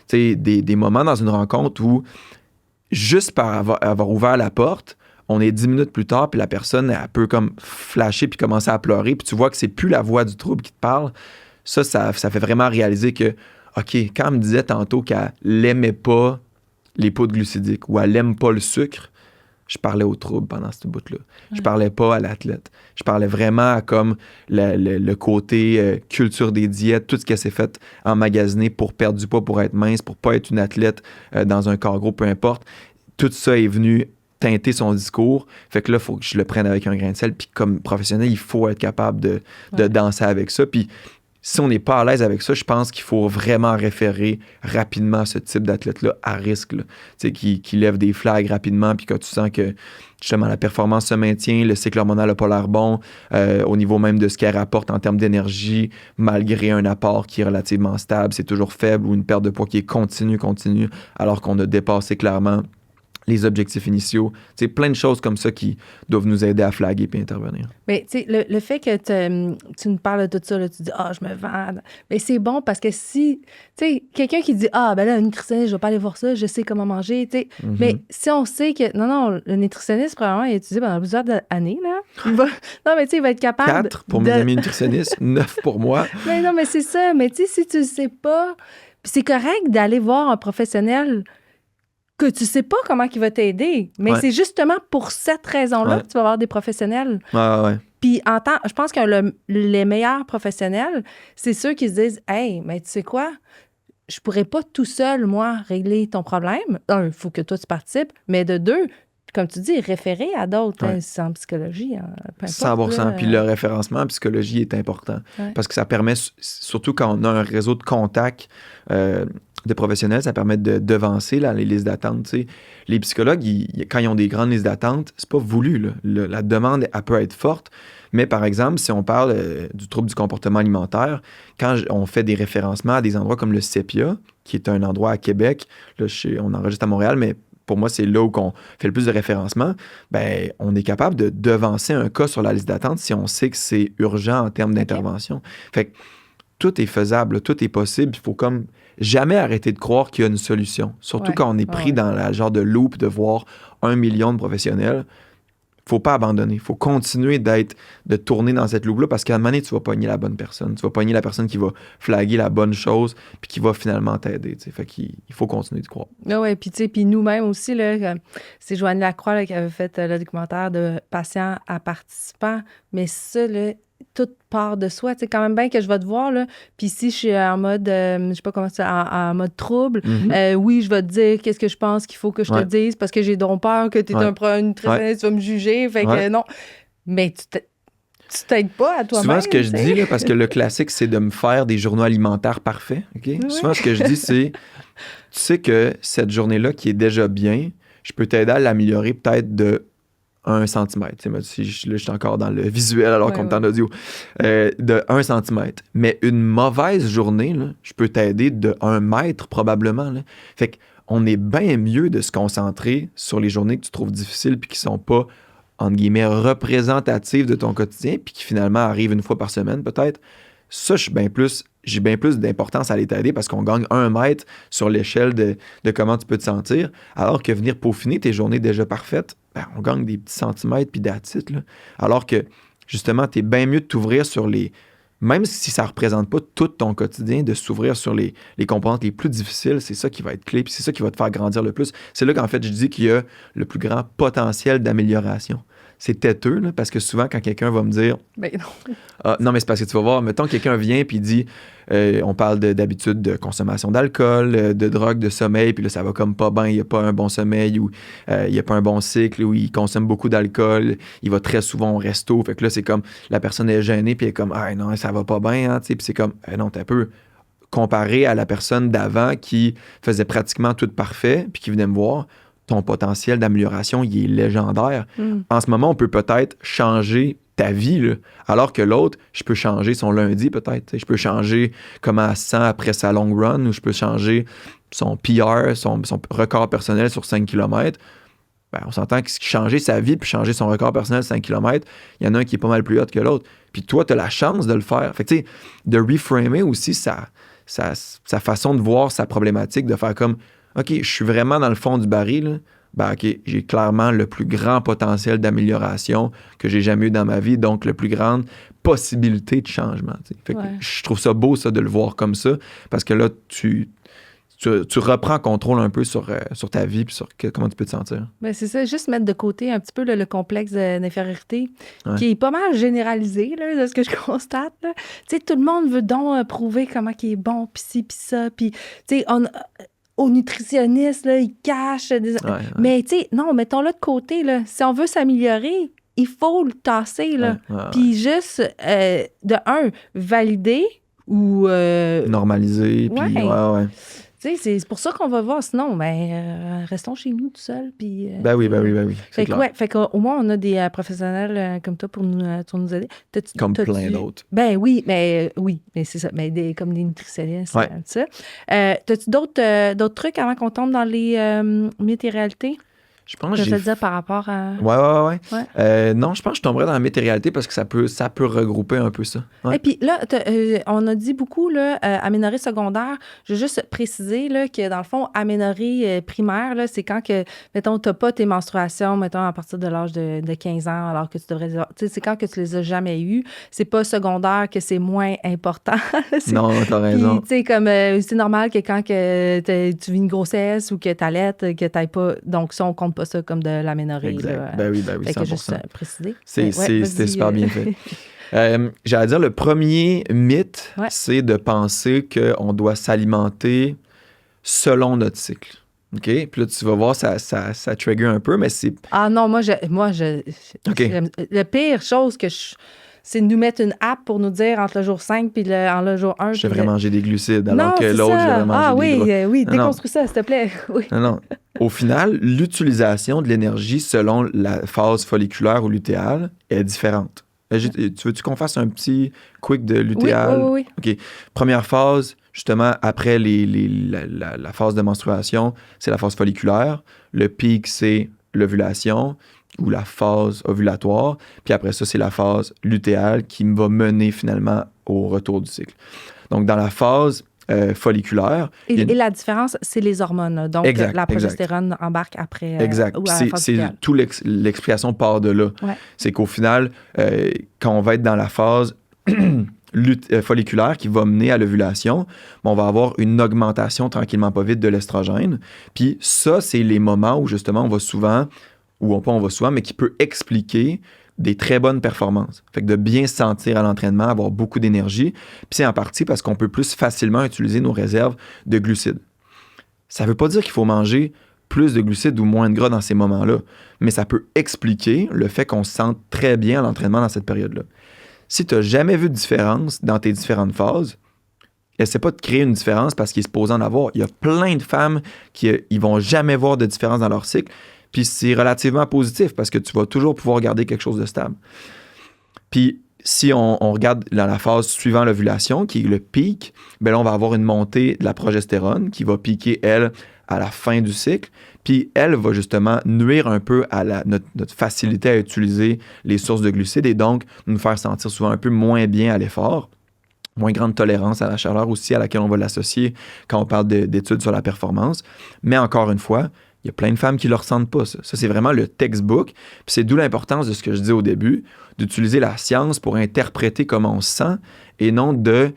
Tu sais, des moments dans une rencontre où, juste par avoir ouvert la porte, on est 10 minutes plus tard, puis la personne, elle peut comme flasher puis commencer à pleurer, puis tu vois que c'est plus la voix du trouble qui te parle. Ça fait vraiment réaliser que, OK, quand elle me disait tantôt qu'elle n'aimait pas les poudres glucidiques ou elle n'aime pas le sucre, je parlais au trouble pendant ce bout-là. Je parlais pas à l'athlète. Je parlais vraiment à comme le côté culture des diètes, tout ce qu'elle s'est fait emmagasiner pour perdre du poids, pour être mince, pour pas être une athlète dans un corps gros, peu importe. Tout ça est venu teinter son discours. Fait que là, il faut que je le prenne avec un grain de sel. Puis comme professionnel, il faut être capable de danser avec ça. Puis si on n'est pas à l'aise avec ça, je pense qu'il faut vraiment référer rapidement ce type d'athlète-là à risque, là. Qui lève des flags rapidement, puis que tu sens que justement la performance se maintient, le cycle hormonal n'a pas l'air bon, au niveau même de ce qu'elle rapporte en termes d'énergie, malgré un apport qui est relativement stable, c'est toujours faible, ou une perte de poids qui est continue, alors qu'on a dépassé clairement les objectifs initiaux. C'est plein de choses comme ça qui doivent nous aider à flaguer puis intervenir. Mais tu sais, le fait que tu nous parles de tout ça, là, tu dis « Ah, je me vends », mais c'est bon parce que si, tu sais, quelqu'un qui dit « Ah, ben là, un nutritionniste, je vais pas aller voir ça, je sais comment manger », tu sais, mais si on sait que, non, le nutritionniste, probablement, il est utilisé pendant plusieurs années, là, non, mais tu sais, il va être capable 4 pour mes amis nutritionnistes, 9 pour moi. Mais non, mais c'est ça, mais tu sais, si tu le sais pas, puis c'est correct d'aller voir un professionnel que tu sais pas comment il va t'aider. Mais c'est justement pour cette raison-là que tu vas avoir des professionnels. Ouais. Puis je pense que les meilleurs professionnels, c'est ceux qui se disent « Hey, mais tu sais quoi? Je pourrais pas tout seul, moi, régler ton problème. Un, il faut que toi, tu participes. Mais de deux, comme tu dis, référer à d'autres, c'est en psychologie. Peu importe, 100%. Puis le référencement en psychologie est important. Parce que ça permet, surtout quand on a un réseau de contacts de professionnels, ça permet de devancer les listes d'attente. T'sais. Les psychologues, quand ils ont des grandes listes d'attente, c'est pas voulu. Là. La demande, elle peut être forte. Mais par exemple, si on parle du trouble du comportement alimentaire, quand on fait des référencements à des endroits comme le CEPIA, qui est un endroit à Québec, là, on enregistre à Montréal, mais pour moi, c'est là où on fait le plus de référencement, ben, on est capable de devancer un cas sur la liste d'attente si on sait que c'est urgent en termes d'intervention. Fait que tout est faisable, tout est possible. Il faut comme jamais arrêter de croire qu'il y a une solution. Surtout quand on est pris dans la genre de loop de voir 1 million de professionnels. Faut pas abandonner. Il faut continuer de tourner dans cette loupe-là parce qu'à un moment donné, tu vas pogner la bonne personne. Tu vas pogner la personne qui va flaguer la bonne chose puis qui va finalement t'aider. T'sais. Fait qu'il faut continuer de croire. Ah ouais, puis tu sais, puis nous-mêmes aussi, là, c'est Joanie Lacroix là, qui avait fait le documentaire de patient à participant. Mais ça, là, tout part de soi. C'est quand même bien que je vais te voir, là. Puis si je suis en mode, je sais pas comment c'est, en mode trouble, oui, je vais te dire qu'est-ce que je pense qu'il faut que je te dise parce que j'ai donc peur que tu es une nutritionniste, tu vas me juger. Fait que non. Mais tu t'aides pas à toi-même. Souvent, ce que je dis, là, parce que le classique, c'est de me faire des journaux alimentaires parfaits. Okay? Souvent, ce que je dis, c'est tu sais que cette journée-là qui est déjà bien, je peux t'aider à l'améliorer peut-être de 1 centimètre. Là, je suis encore dans le visuel alors qu'on est en audio. De 1 centimètre. Mais une mauvaise journée, là, je peux t'aider de 1 mètre probablement. Là. Fait qu'on est bien mieux de se concentrer sur les journées que tu trouves difficiles puis qui sont pas, entre guillemets, représentatives de ton quotidien puis qui finalement arrivent une fois par semaine peut-être. Ça, j'ai bien plus d'importance à aller t'aider parce qu'on gagne 1 mètre sur l'échelle de comment tu peux te sentir, alors que venir peaufiner tes journées déjà parfaites, ben, on gagne des petits centimètres puis that's it, là. Alors que, justement, t'es bien mieux de t'ouvrir sur même si ça ne représente pas tout ton quotidien, de s'ouvrir sur les composantes les plus difficiles, c'est ça qui va être clé, puis c'est ça qui va te faire grandir le plus. C'est là qu'en fait, je dis qu'il y a le plus grand potentiel d'amélioration. C'est têteux, là, parce que souvent, quand quelqu'un va me dire... Ben non. Non, mais c'est parce que tu vas voir, mettons, quelqu'un vient puis il dit, on parle d'habitude de consommation d'alcool, de drogue, de sommeil, puis là, ça va comme pas bien, il n'y a pas un bon sommeil ou il n'y a pas un bon cycle, ou il consomme beaucoup d'alcool, il va très souvent au resto, fait que là, c'est comme, la personne est gênée, puis elle est comme, ah non, ça va pas bien, hein, tu sais, puis c'est comme, non, t'as peu comparé à la personne d'avant qui faisait pratiquement tout parfait, puis qui venait me voir, ton potentiel d'amélioration, il est légendaire. En ce moment, on peut peut-être changer ta vie, là, alors que l'autre, je peux changer son lundi peut-être. Je peux changer comment elle se sent après sa long run, ou je peux changer son PR, son record personnel sur 5 km. Ben, on s'entend que changer sa vie puis changer son record personnel de 5 km, il y en a un qui est pas mal plus haut que l'autre. Puis toi, tu as la chance de le faire. Fait que, tu sais, de reframer aussi sa façon de voir sa problématique, de faire comme, OK, je suis vraiment dans le fond du baril, là. Ben, OK, j'ai clairement le plus grand potentiel d'amélioration que j'ai jamais eu dans ma vie, donc le plus grande possibilité de changement. Fait que je trouve ça beau, ça, de le voir comme ça, parce que là, tu reprends contrôle un peu sur ta vie et sur comment tu peux te sentir. Ben c'est ça, juste mettre de côté un petit peu le complexe d'infériorité qui est pas mal généralisé, là, de ce que je constate. Tu sais, tout le monde veut donc prouver comment il est bon, pis ci, pis ça. Puis, tu sais, aux nutritionnistes, là, ils cachent. Mais, tu sais, non, mettons-le de côté. Là. Si on veut s'améliorer, il faut le tasser. Là. Puis juste, valider ou... normaliser, puis c'est pour ça qu'on va voir. Sinon, restons chez nous tout seuls. Puis, ben oui. Fait qu'au moins, on a des professionnels comme toi pour nous aider. Comme plein d'autres. Ben oui, mais c'est ça. Mais comme des nutritionnistes, tout ça. T'as-tu d'autres trucs avant qu'on tombe dans les mythes et réalités? Je pense que je te dire par rapport à... Ouais. Non, je pense que je tomberais dans la météoralité parce que ça peut regrouper un peu ça. Et puis là, on a dit beaucoup, là, aménorrhée secondaire. Je veux juste préciser là, que dans le fond, aménorrhée primaire, là, c'est quand que, mettons, tu n'as pas tes menstruations, mettons, à partir de l'âge de 15 ans, alors que tu devrais... Tu sais, c'est quand que tu les as jamais eues. C'est pas secondaire que c'est moins important. Non, t'as raison. Tu sais, comme c'est normal que quand que tu vis une grossesse ou que tu allaites, que tu n'ailles pas... Donc, ça, on compte pas ça comme de l'aménorrhée. Exact. Là. Ben oui, 100%. Juste préciser. C'était super bien fait. J'allais dire, le premier mythe, c'est de penser qu'on doit s'alimenter selon notre cycle. OK? Puis là, tu vas voir, ça trigger un peu, mais c'est... Ah non, moi, le pire chose que c'est de nous mettre une app pour nous dire entre le jour 5 puis le jour 1. Je devrais manger des glucides, alors que l'autre, je devrais manger des gras. Oui, déconstruis ça, s'il te plaît. Oui. Non. Au final, l'utilisation de l'énergie selon la phase folliculaire ou lutéale est différente. Veux-tu qu'on fasse un petit quick de lutéal? Oui. OK. Première phase, justement, après la phase de menstruation, c'est la phase folliculaire. Le pic, c'est l'ovulation ou la phase ovulatoire. Puis après ça, c'est la phase lutéale qui va mener finalement au retour du cycle. Donc, dans la phase folliculaire... Et la différence, c'est les hormones. Donc, la progestérone embarque après... exact. C'est tout l'explication part de là. Ouais. C'est qu'au final, quand on va être dans la phase folliculaire qui va mener à l'ovulation, on va avoir une augmentation tranquillement pas vite de l'estrogène. Puis ça, c'est les moments où justement on va souvent... mais qui peut expliquer des très bonnes performances. Fait que de bien se sentir à l'entraînement, avoir beaucoup d'énergie, puis c'est en partie parce qu'on peut plus facilement utiliser nos réserves de glucides. Ça ne veut pas dire qu'il faut manger plus de glucides ou moins de gras dans ces moments-là, mais ça peut expliquer le fait qu'on se sente très bien à l'entraînement dans cette période-là. Si tu n'as jamais vu de différence dans tes différentes phases, essaie pas de créer une différence parce qu'il est supposé en avoir. Il y a plein de femmes qui ne vont jamais voir de différence dans leur cycle. Puis c'est relativement positif parce que tu vas toujours pouvoir garder quelque chose de stable. Puis si on regarde dans la phase suivant l'ovulation, qui est le pic, bien là, on va avoir une montée de la progestérone qui va piquer, elle, à la fin du cycle. Puis elle va justement nuire un peu à notre facilité à utiliser les sources de glucides et donc nous faire sentir souvent un peu moins bien à l'effort. Moins grande tolérance à la chaleur aussi à laquelle on va l'associer quand on parle d'études sur la performance. Mais encore une fois, il y a plein de femmes qui ne le ressentent pas, ça. Ça, c'est vraiment le textbook. Puis c'est d'où l'importance de ce que je disais au début, d'utiliser la science pour interpréter comment on se sent et non de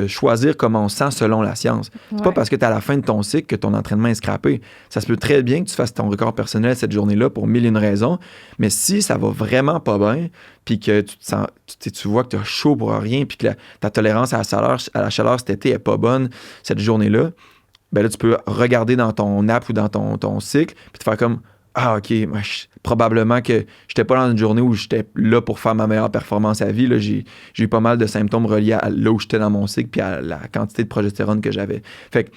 choisir comment on se sent selon la science. C'est pas parce que tu es à la fin de ton cycle que ton entraînement est scrappé. Ça se peut très bien que tu fasses ton record personnel cette journée-là pour 1001 raisons, mais si ça va vraiment pas bien, puis que tu vois que tu as chaud pour rien, puis que ta tolérance à la chaleur cet été est pas bonne cette journée-là, ben là, tu peux regarder dans ton app ou dans ton cycle, puis te faire comme « Ah, OK, probablement que j'étais pas dans une journée où j'étais là pour faire ma meilleure performance à vie. Là, j'ai eu pas mal de symptômes reliés à là où j'étais dans mon cycle puis à la quantité de progestérone que j'avais. » Fait que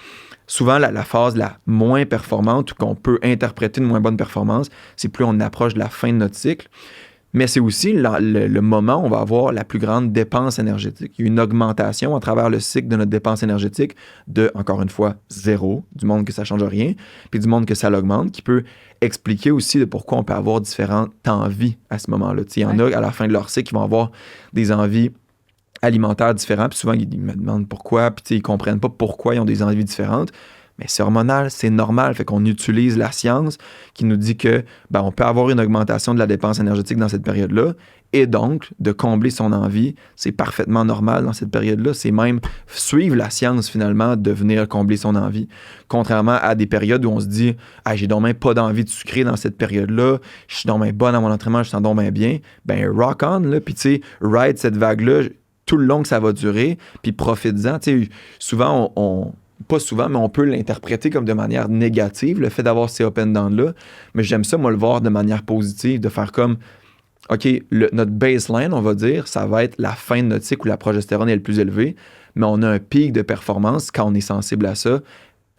souvent, la phase la moins performante ou qu'on peut interpréter une moins bonne performance, c'est plus on approche de la fin de notre cycle. Mais c'est aussi le moment où on va avoir la plus grande dépense énergétique. Il y a une augmentation à travers le cycle de notre dépense énergétique de, encore une fois, 0, du monde que ça ne change rien, puis du monde que ça l'augmente, qui peut expliquer aussi de pourquoi on peut avoir différentes envies à ce moment-là. Il y en a à la fin de leur cycle qui vont avoir des envies alimentaires différentes, puis souvent ils me demandent pourquoi, puis ils ne comprennent pas pourquoi ils ont des envies différentes. Mais c'est hormonal, c'est normal. Fait qu'on utilise la science qui nous dit que on peut avoir une augmentation de la dépense énergétique dans cette période-là. Et donc, de combler son envie, c'est parfaitement normal dans cette période-là. C'est même suivre la science, finalement, de venir combler son envie. Contrairement à des périodes où on se dit « Ah, j'ai donc même pas d'envie de sucrer dans cette période-là. Je suis donc même bonne à mon entraînement, je sens donc bien bien. » Rock on, là. Puis, tu sais, ride cette vague-là tout le long que ça va durer. Puis, profites-en. Tu sais, souvent, pas souvent, mais on peut l'interpréter comme de manière négative, le fait d'avoir ces up and down-là. Mais j'aime ça, moi, le voir de manière positive, de faire comme, OK, notre baseline, on va dire, ça va être la fin de notre cycle où la progestérone est le plus élevée, mais on a un pic de performance quand on est sensible à ça,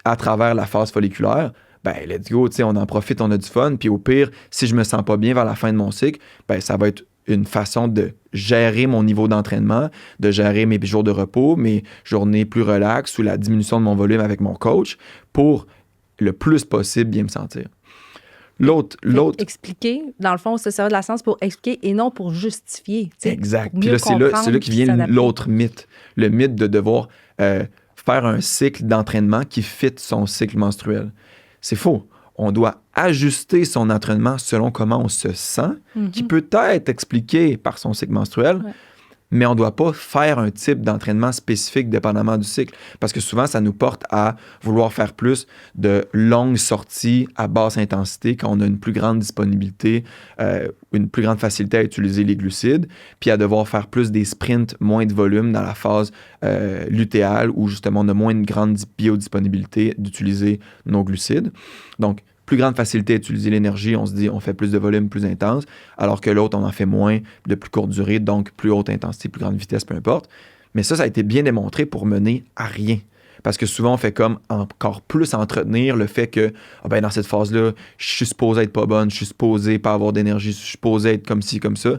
à travers la phase folliculaire. Let's go, on en profite, on a du fun. Puis au pire, si je me sens pas bien vers la fin de mon cycle, ça va être une façon de gérer mon niveau d'entraînement, de gérer mes jours de repos, mes journées plus relaxes ou la diminution de mon volume avec mon coach pour le plus possible bien me sentir. L'autre... Expliquer, dans le fond, se servir de la science pour expliquer et non pour justifier. Exact. Puis là, c'est là qui vient l'autre mythe. Le mythe de devoir faire un cycle d'entraînement qui fit son cycle menstruel. C'est faux. On doit ajuster son entraînement selon comment on se sent, qui peut être expliqué par son cycle menstruel, mais on ne doit pas faire un type d'entraînement spécifique dépendamment du cycle. Parce que souvent, ça nous porte à vouloir faire plus de longues sorties à basse intensité quand on a une plus grande disponibilité, une plus grande facilité à utiliser les glucides, puis à devoir faire plus des sprints, moins de volume dans la phase lutéale où justement on a moins une grande biodisponibilité d'utiliser nos glucides. Donc, plus grande facilité à utiliser l'énergie, on se dit on fait plus de volume, plus intense, alors que l'autre, on en fait moins, de plus courte durée, donc plus haute intensité, plus grande vitesse, peu importe. Mais ça a été bien démontré pour mener à rien. Parce que souvent, on fait comme encore plus entretenir le fait que dans cette phase-là, je suis supposé être pas bonne, je suis supposé pas avoir d'énergie, je suis supposé être comme ci, comme ça.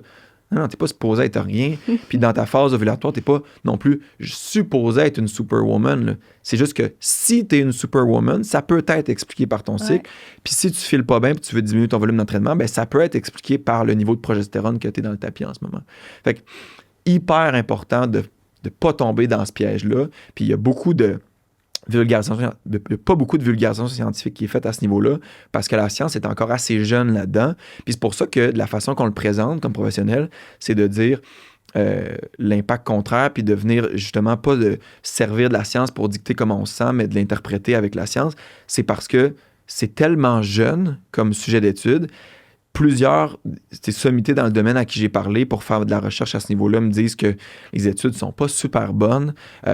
Non, t'es pas supposé être rien. Puis dans ta phase ovulatoire, t'es pas non plus supposé être une superwoman. Là. C'est juste que si t'es une superwoman, ça peut être expliqué par ton cycle. Puis si tu files pas bien et tu veux diminuer ton volume d'entraînement, ça peut être expliqué par le niveau de progestérone que t'es dans le tapis en ce moment. Fait que hyper important de pas tomber dans ce piège-là. Puis il y a beaucoup de pas beaucoup de vulgarisation scientifique qui est faite à ce niveau-là parce que la science est encore assez jeune là-dedans. Puis c'est pour ça que de la façon qu'on le présente comme professionnel, c'est de dire l'impact contraire puis de venir justement pas de servir de la science pour dicter comment on se sent, mais de l'interpréter avec la science. C'est parce que c'est tellement jeune comme sujet d'étude. Plusieurs sommités dans le domaine à qui j'ai parlé pour faire de la recherche à ce niveau-là me disent que les études ne sont pas super bonnes.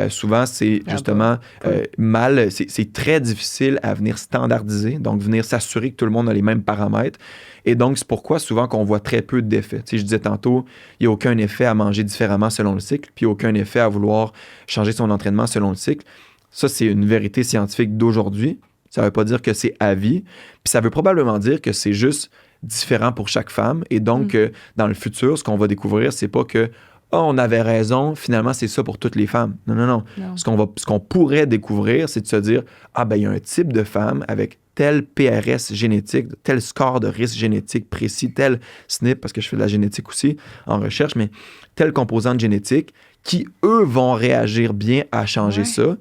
Souvent, c'est justement mal. C'est très difficile à venir standardiser, donc venir s'assurer que tout le monde a les mêmes paramètres. Et donc, c'est pourquoi souvent qu'on voit très peu d'effets. Je disais tantôt, il n'y a aucun effet à manger différemment selon le cycle, puis aucun effet à vouloir changer son entraînement selon le cycle. Ça, c'est une vérité scientifique d'aujourd'hui. Ça ne veut pas dire que c'est à vie. Puis ça veut probablement dire que c'est juste différent pour chaque femme. Et donc, dans le futur, ce qu'on va découvrir, c'est pas que on avait raison, finalement, c'est ça pour toutes les femmes. Non. Ce qu'on pourrait découvrir, c'est de se dire, il y a un type de femme avec tel PRS génétique, tel score de risque génétique précis, tel SNP, parce que je fais de la génétique aussi en recherche, mais telle composante génétique qui, eux, vont réagir bien à changer ça.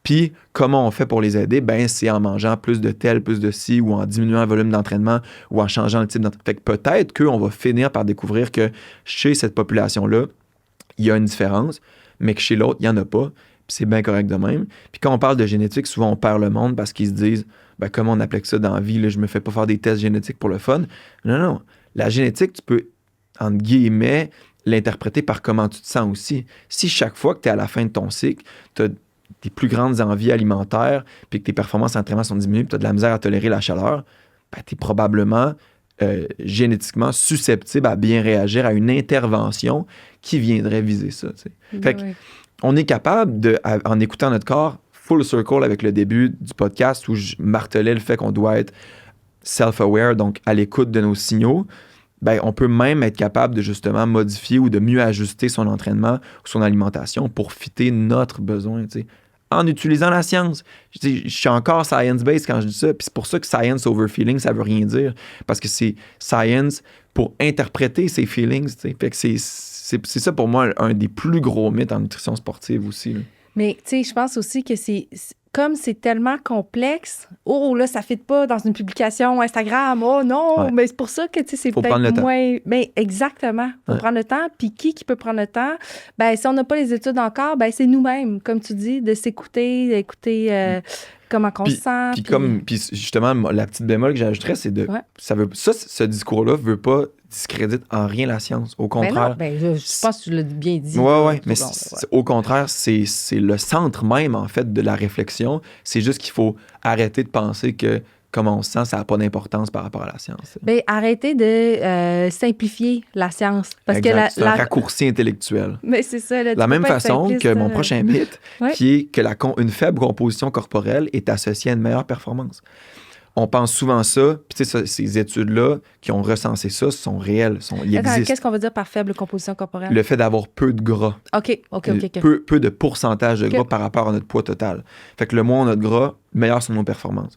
Puis, comment on fait pour les aider? C'est en mangeant plus de tel, plus de ci, ou en diminuant le volume d'entraînement, ou en changeant le type d'entraînement. Fait que peut-être qu'on va finir par découvrir que chez cette population-là, il y a une différence, mais que chez l'autre, il n'y en a pas. Puis c'est bien correct de même. Puis quand on parle de génétique, souvent on perd le monde parce qu'ils se disent comment on applique ça dans la vie? Là, je me fais pas faire des tests génétiques pour le fun. Non. La génétique, tu peux, entre guillemets, l'interpréter par comment tu te sens aussi. Si chaque fois que tu es à la fin de ton cycle, tu as tes plus grandes envies alimentaires, puis que tes performances d'entraînement sont diminuées, puis tu as de la misère à tolérer la chaleur, tu es probablement génétiquement susceptible à bien réagir à une intervention qui viendrait viser ça. Fait que on est capable, en écoutant notre corps, full circle avec le début du podcast où je martelais le fait qu'on doit être self-aware, donc à l'écoute de nos signaux. Ben, on peut même être capable de justement modifier ou de mieux ajuster son entraînement ou son alimentation pour fitter notre besoin, tu sais, en utilisant la science. Je suis encore science-based quand je dis ça, puis c'est pour ça que science over feeling, ça veut rien dire, parce que c'est science pour interpréter ses feelings, tu sais. Fait que c'est ça pour moi un des plus gros mythes en nutrition sportive aussi, là. Mais, tu sais, je pense aussi que comme c'est tellement complexe, oh là, ça ne fit pas dans une publication Instagram, oh non, mais c'est pour ça que, tu sais, c'est Faut peut-être prendre le temps. moins... Mais exactement, faut prendre le temps. Puis qui peut prendre le temps? Ben si on n'a pas les études encore, ben c'est nous-mêmes, comme tu dis, de s'écouter, d'écouter comment on se sent. Puis justement, la petite bémol que j'ajouterais, c'est de... ce discours-là veut pas discrédite en rien la science. Au contraire. Ben non, je pense que tu l'as bien dit. Oui, mais au contraire, c'est le centre même, en fait, de la réflexion. C'est juste qu'il faut arrêter de penser que comment on se sent, ça n'a pas d'importance par rapport à la science. Bien, arrêtez de simplifier la science. Parce exact, que c'est un raccourci intellectuel. Mais c'est ça. Là, de la même façon que mon prochain mythe, qui est que une faible composition corporelle est associée à une meilleure performance. On pense souvent ça, puis tu sais, ces études-là qui ont recensé ça sont réelles, ils existent. Qu'est-ce qu'on veut dire par faible composition corporelle? Le fait d'avoir peu de gras. OK. Peu de pourcentage de gras par rapport à notre poids total. Fait que le moins on a de gras, meilleur sont nos performances.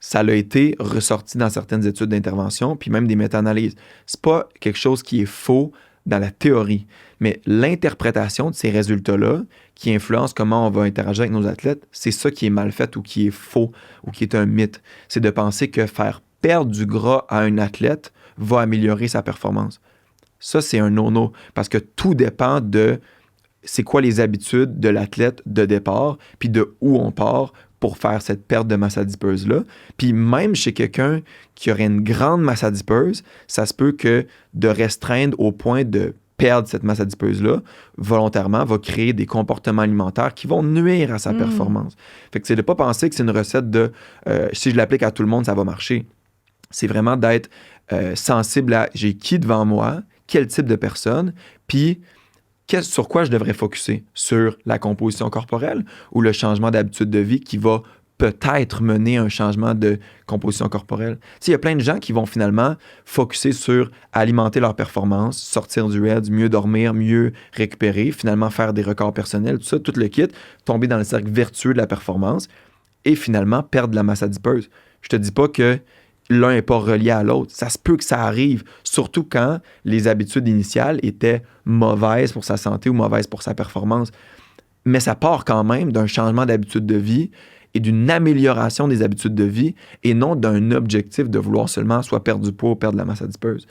Ça a été ressorti dans certaines études d'intervention, puis même des méta-analyses. C'est pas quelque chose qui est faux dans la théorie, mais l'interprétation de ces résultats-là qui influence comment on va interagir avec nos athlètes, c'est ça qui est mal fait ou qui est faux ou qui est un mythe. C'est de penser que faire perdre du gras à un athlète va améliorer sa performance. Ça, c'est un no-no parce que tout dépend de c'est quoi les habitudes de l'athlète de départ, puis de où on part pour faire cette perte de masse adipeuse-là. Puis même chez quelqu'un qui aurait une grande masse adipeuse, ça se peut que de restreindre au point de perdre cette masse adipeuse-là, volontairement, va créer des comportements alimentaires qui vont nuire à sa performance. Fait que c'est de ne pas penser que c'est une recette de si je l'applique à tout le monde, ça va marcher. C'est vraiment d'être sensible à j'ai qui devant moi, quel type de personne, puis sur quoi je devrais focusser? Sur la composition corporelle ou le changement d'habitude de vie qui va peut-être mener à un changement de composition corporelle? Il y a plein de gens qui vont finalement focusser sur alimenter leur performance, sortir du RED, mieux dormir, mieux récupérer, finalement faire des records personnels, tout ça, tout le kit, tomber dans le cercle vertueux de la performance et finalement perdre de la masse adipeuse. Je te dis pas que l'un n'est pas relié à l'autre. Ça se peut que ça arrive, surtout quand les habitudes initiales étaient mauvaises pour sa santé ou mauvaises pour sa performance. Mais ça part quand même d'un changement d'habitude de vie et d'une amélioration des habitudes de vie et non d'un objectif de vouloir seulement soit perdre du poids ou perdre de la masse adipeuse.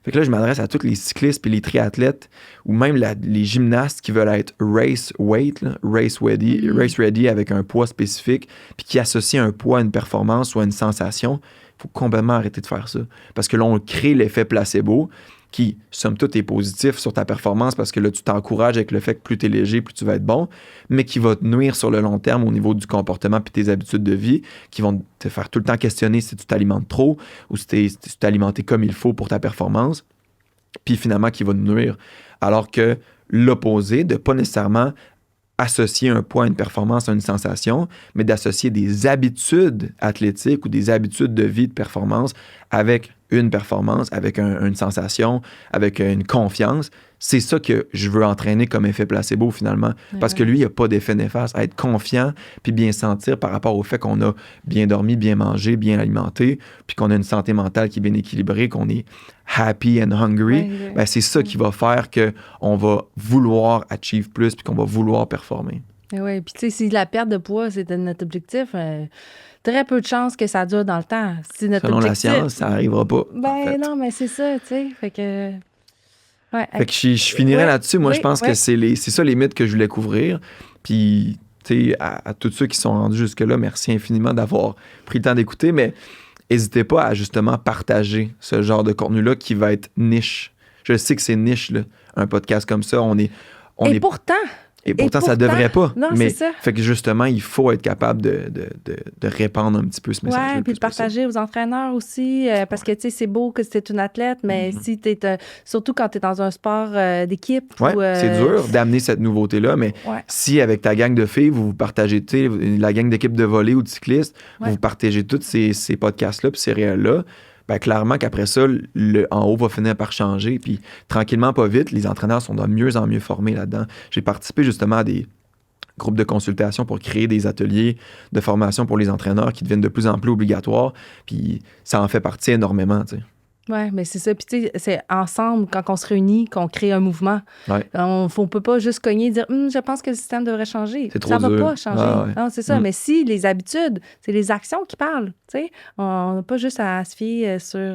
Fait que là, je m'adresse à tous les cyclistes et les triathlètes ou même les gymnastes qui veulent être race weight, là, race ready avec un poids spécifique puis qui associent un poids à une performance ou à une sensation. Il faut complètement arrêter de faire ça. Parce que là, on crée l'effet placebo qui, somme toute, est positif sur ta performance parce que là, tu t'encourages avec le fait que plus tu es léger, plus tu vas être bon, mais qui va te nuire sur le long terme au niveau du comportement puis tes habitudes de vie, qui vont te faire tout le temps questionner si tu t'alimentes trop ou si tu t'es alimenté comme il faut pour ta performance, puis finalement qui va te nuire. Alors que l'opposé, de pas nécessairement associer un poids à une performance, à une sensation, mais d'associer des habitudes athlétiques ou des habitudes de vie de performance avec une performance, avec une sensation, avec une confiance. C'est ça que je veux entraîner comme effet placebo finalement. Parce que lui, il n'y a pas d'effet néfaste. À être confiant puis bien sentir par rapport au fait qu'on a bien dormi, bien mangé, bien alimenté, puis qu'on a une santé mentale qui est bien équilibrée, qu'on est happy and hungry, ben c'est ça qui va faire qu'on va vouloir achieve plus puis qu'on va vouloir performer. Oui, puis tu sais, si la perte de poids, c'était notre objectif, très peu de chances que ça dure dans le temps. C'est notre Selon objectif. la science, ça n'arrivera pas. Ben en fait. non, mais c'est ça, tu sais. Fait que... Ouais, fait que je finirais là-dessus. Moi, je pense que c'est ça les mythes que je voulais couvrir. Puis, tu sais, à tous ceux qui sont rendus jusque-là, merci infiniment d'avoir pris le temps d'écouter, mais n'hésitez pas à justement partager ce genre de contenu-là qui va être niche. Je sais que c'est niche, là, un podcast comme ça. Pourtant... Et pourtant, ça devrait pas. Non, mais c'est ça. fait que justement, il faut être capable de répandre un petit peu ce message. Oui, puis de partager aux entraîneurs aussi, parce que, tu sais, c'est beau que c'est une athlète, mais si tu es, surtout quand tu es dans un sport d'équipe. Oui, où, c'est dur d'amener cette nouveauté-là, mais si avec ta gang de filles, vous partagez, tu sais, la gang d'équipe de volley ou de cyclistes, vous partagez tous ces podcasts-là puis ces réels-là, ben clairement qu'après ça, en haut va finir par changer. Puis tranquillement, pas vite, les entraîneurs sont de mieux en mieux formés là-dedans. J'ai participé justement à des groupes de consultation pour créer des ateliers de formation pour les entraîneurs qui deviennent de plus en plus obligatoires. Puis ça en fait partie énormément, tu sais. Oui, mais c'est ça. Puis, tu sais, c'est ensemble, quand on se réunit, qu'on crée un mouvement. Ouais. On ne peut pas juste cogner et dire je pense que le système devrait changer. C'est trop ça ne dur. va pas changer. Ah, ouais. Non, c'est ça. Mais si les habitudes, c'est les actions qui parlent. Tu sais, on n'a pas juste à se fier sur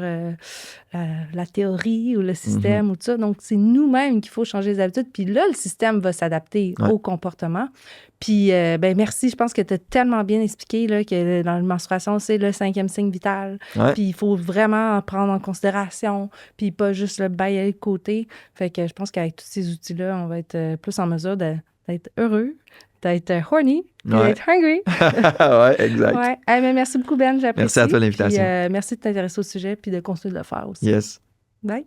la théorie ou le système ou tout ça. Donc, c'est nous-mêmes qu'il faut changer les habitudes. Puis là, le système va s'adapter au comportement. Puis, ben merci. Je pense que tu as tellement bien expliqué là, que dans la menstruation, c'est le 5e signe vital. Ouais. Puis, il faut vraiment en prendre en considération, puis pas juste le bailler de côté. Fait que je pense qu'avec tous ces outils-là, on va être plus en mesure d'être heureux, d'être horny, puis d'être hungry. Oui, exact. Ouais. Hey, mais merci beaucoup, Ben. J'apprécie. Merci à toi l'invitation. Puis, merci de t'intéresser au sujet, puis de continuer de le faire aussi. Yes. Bye.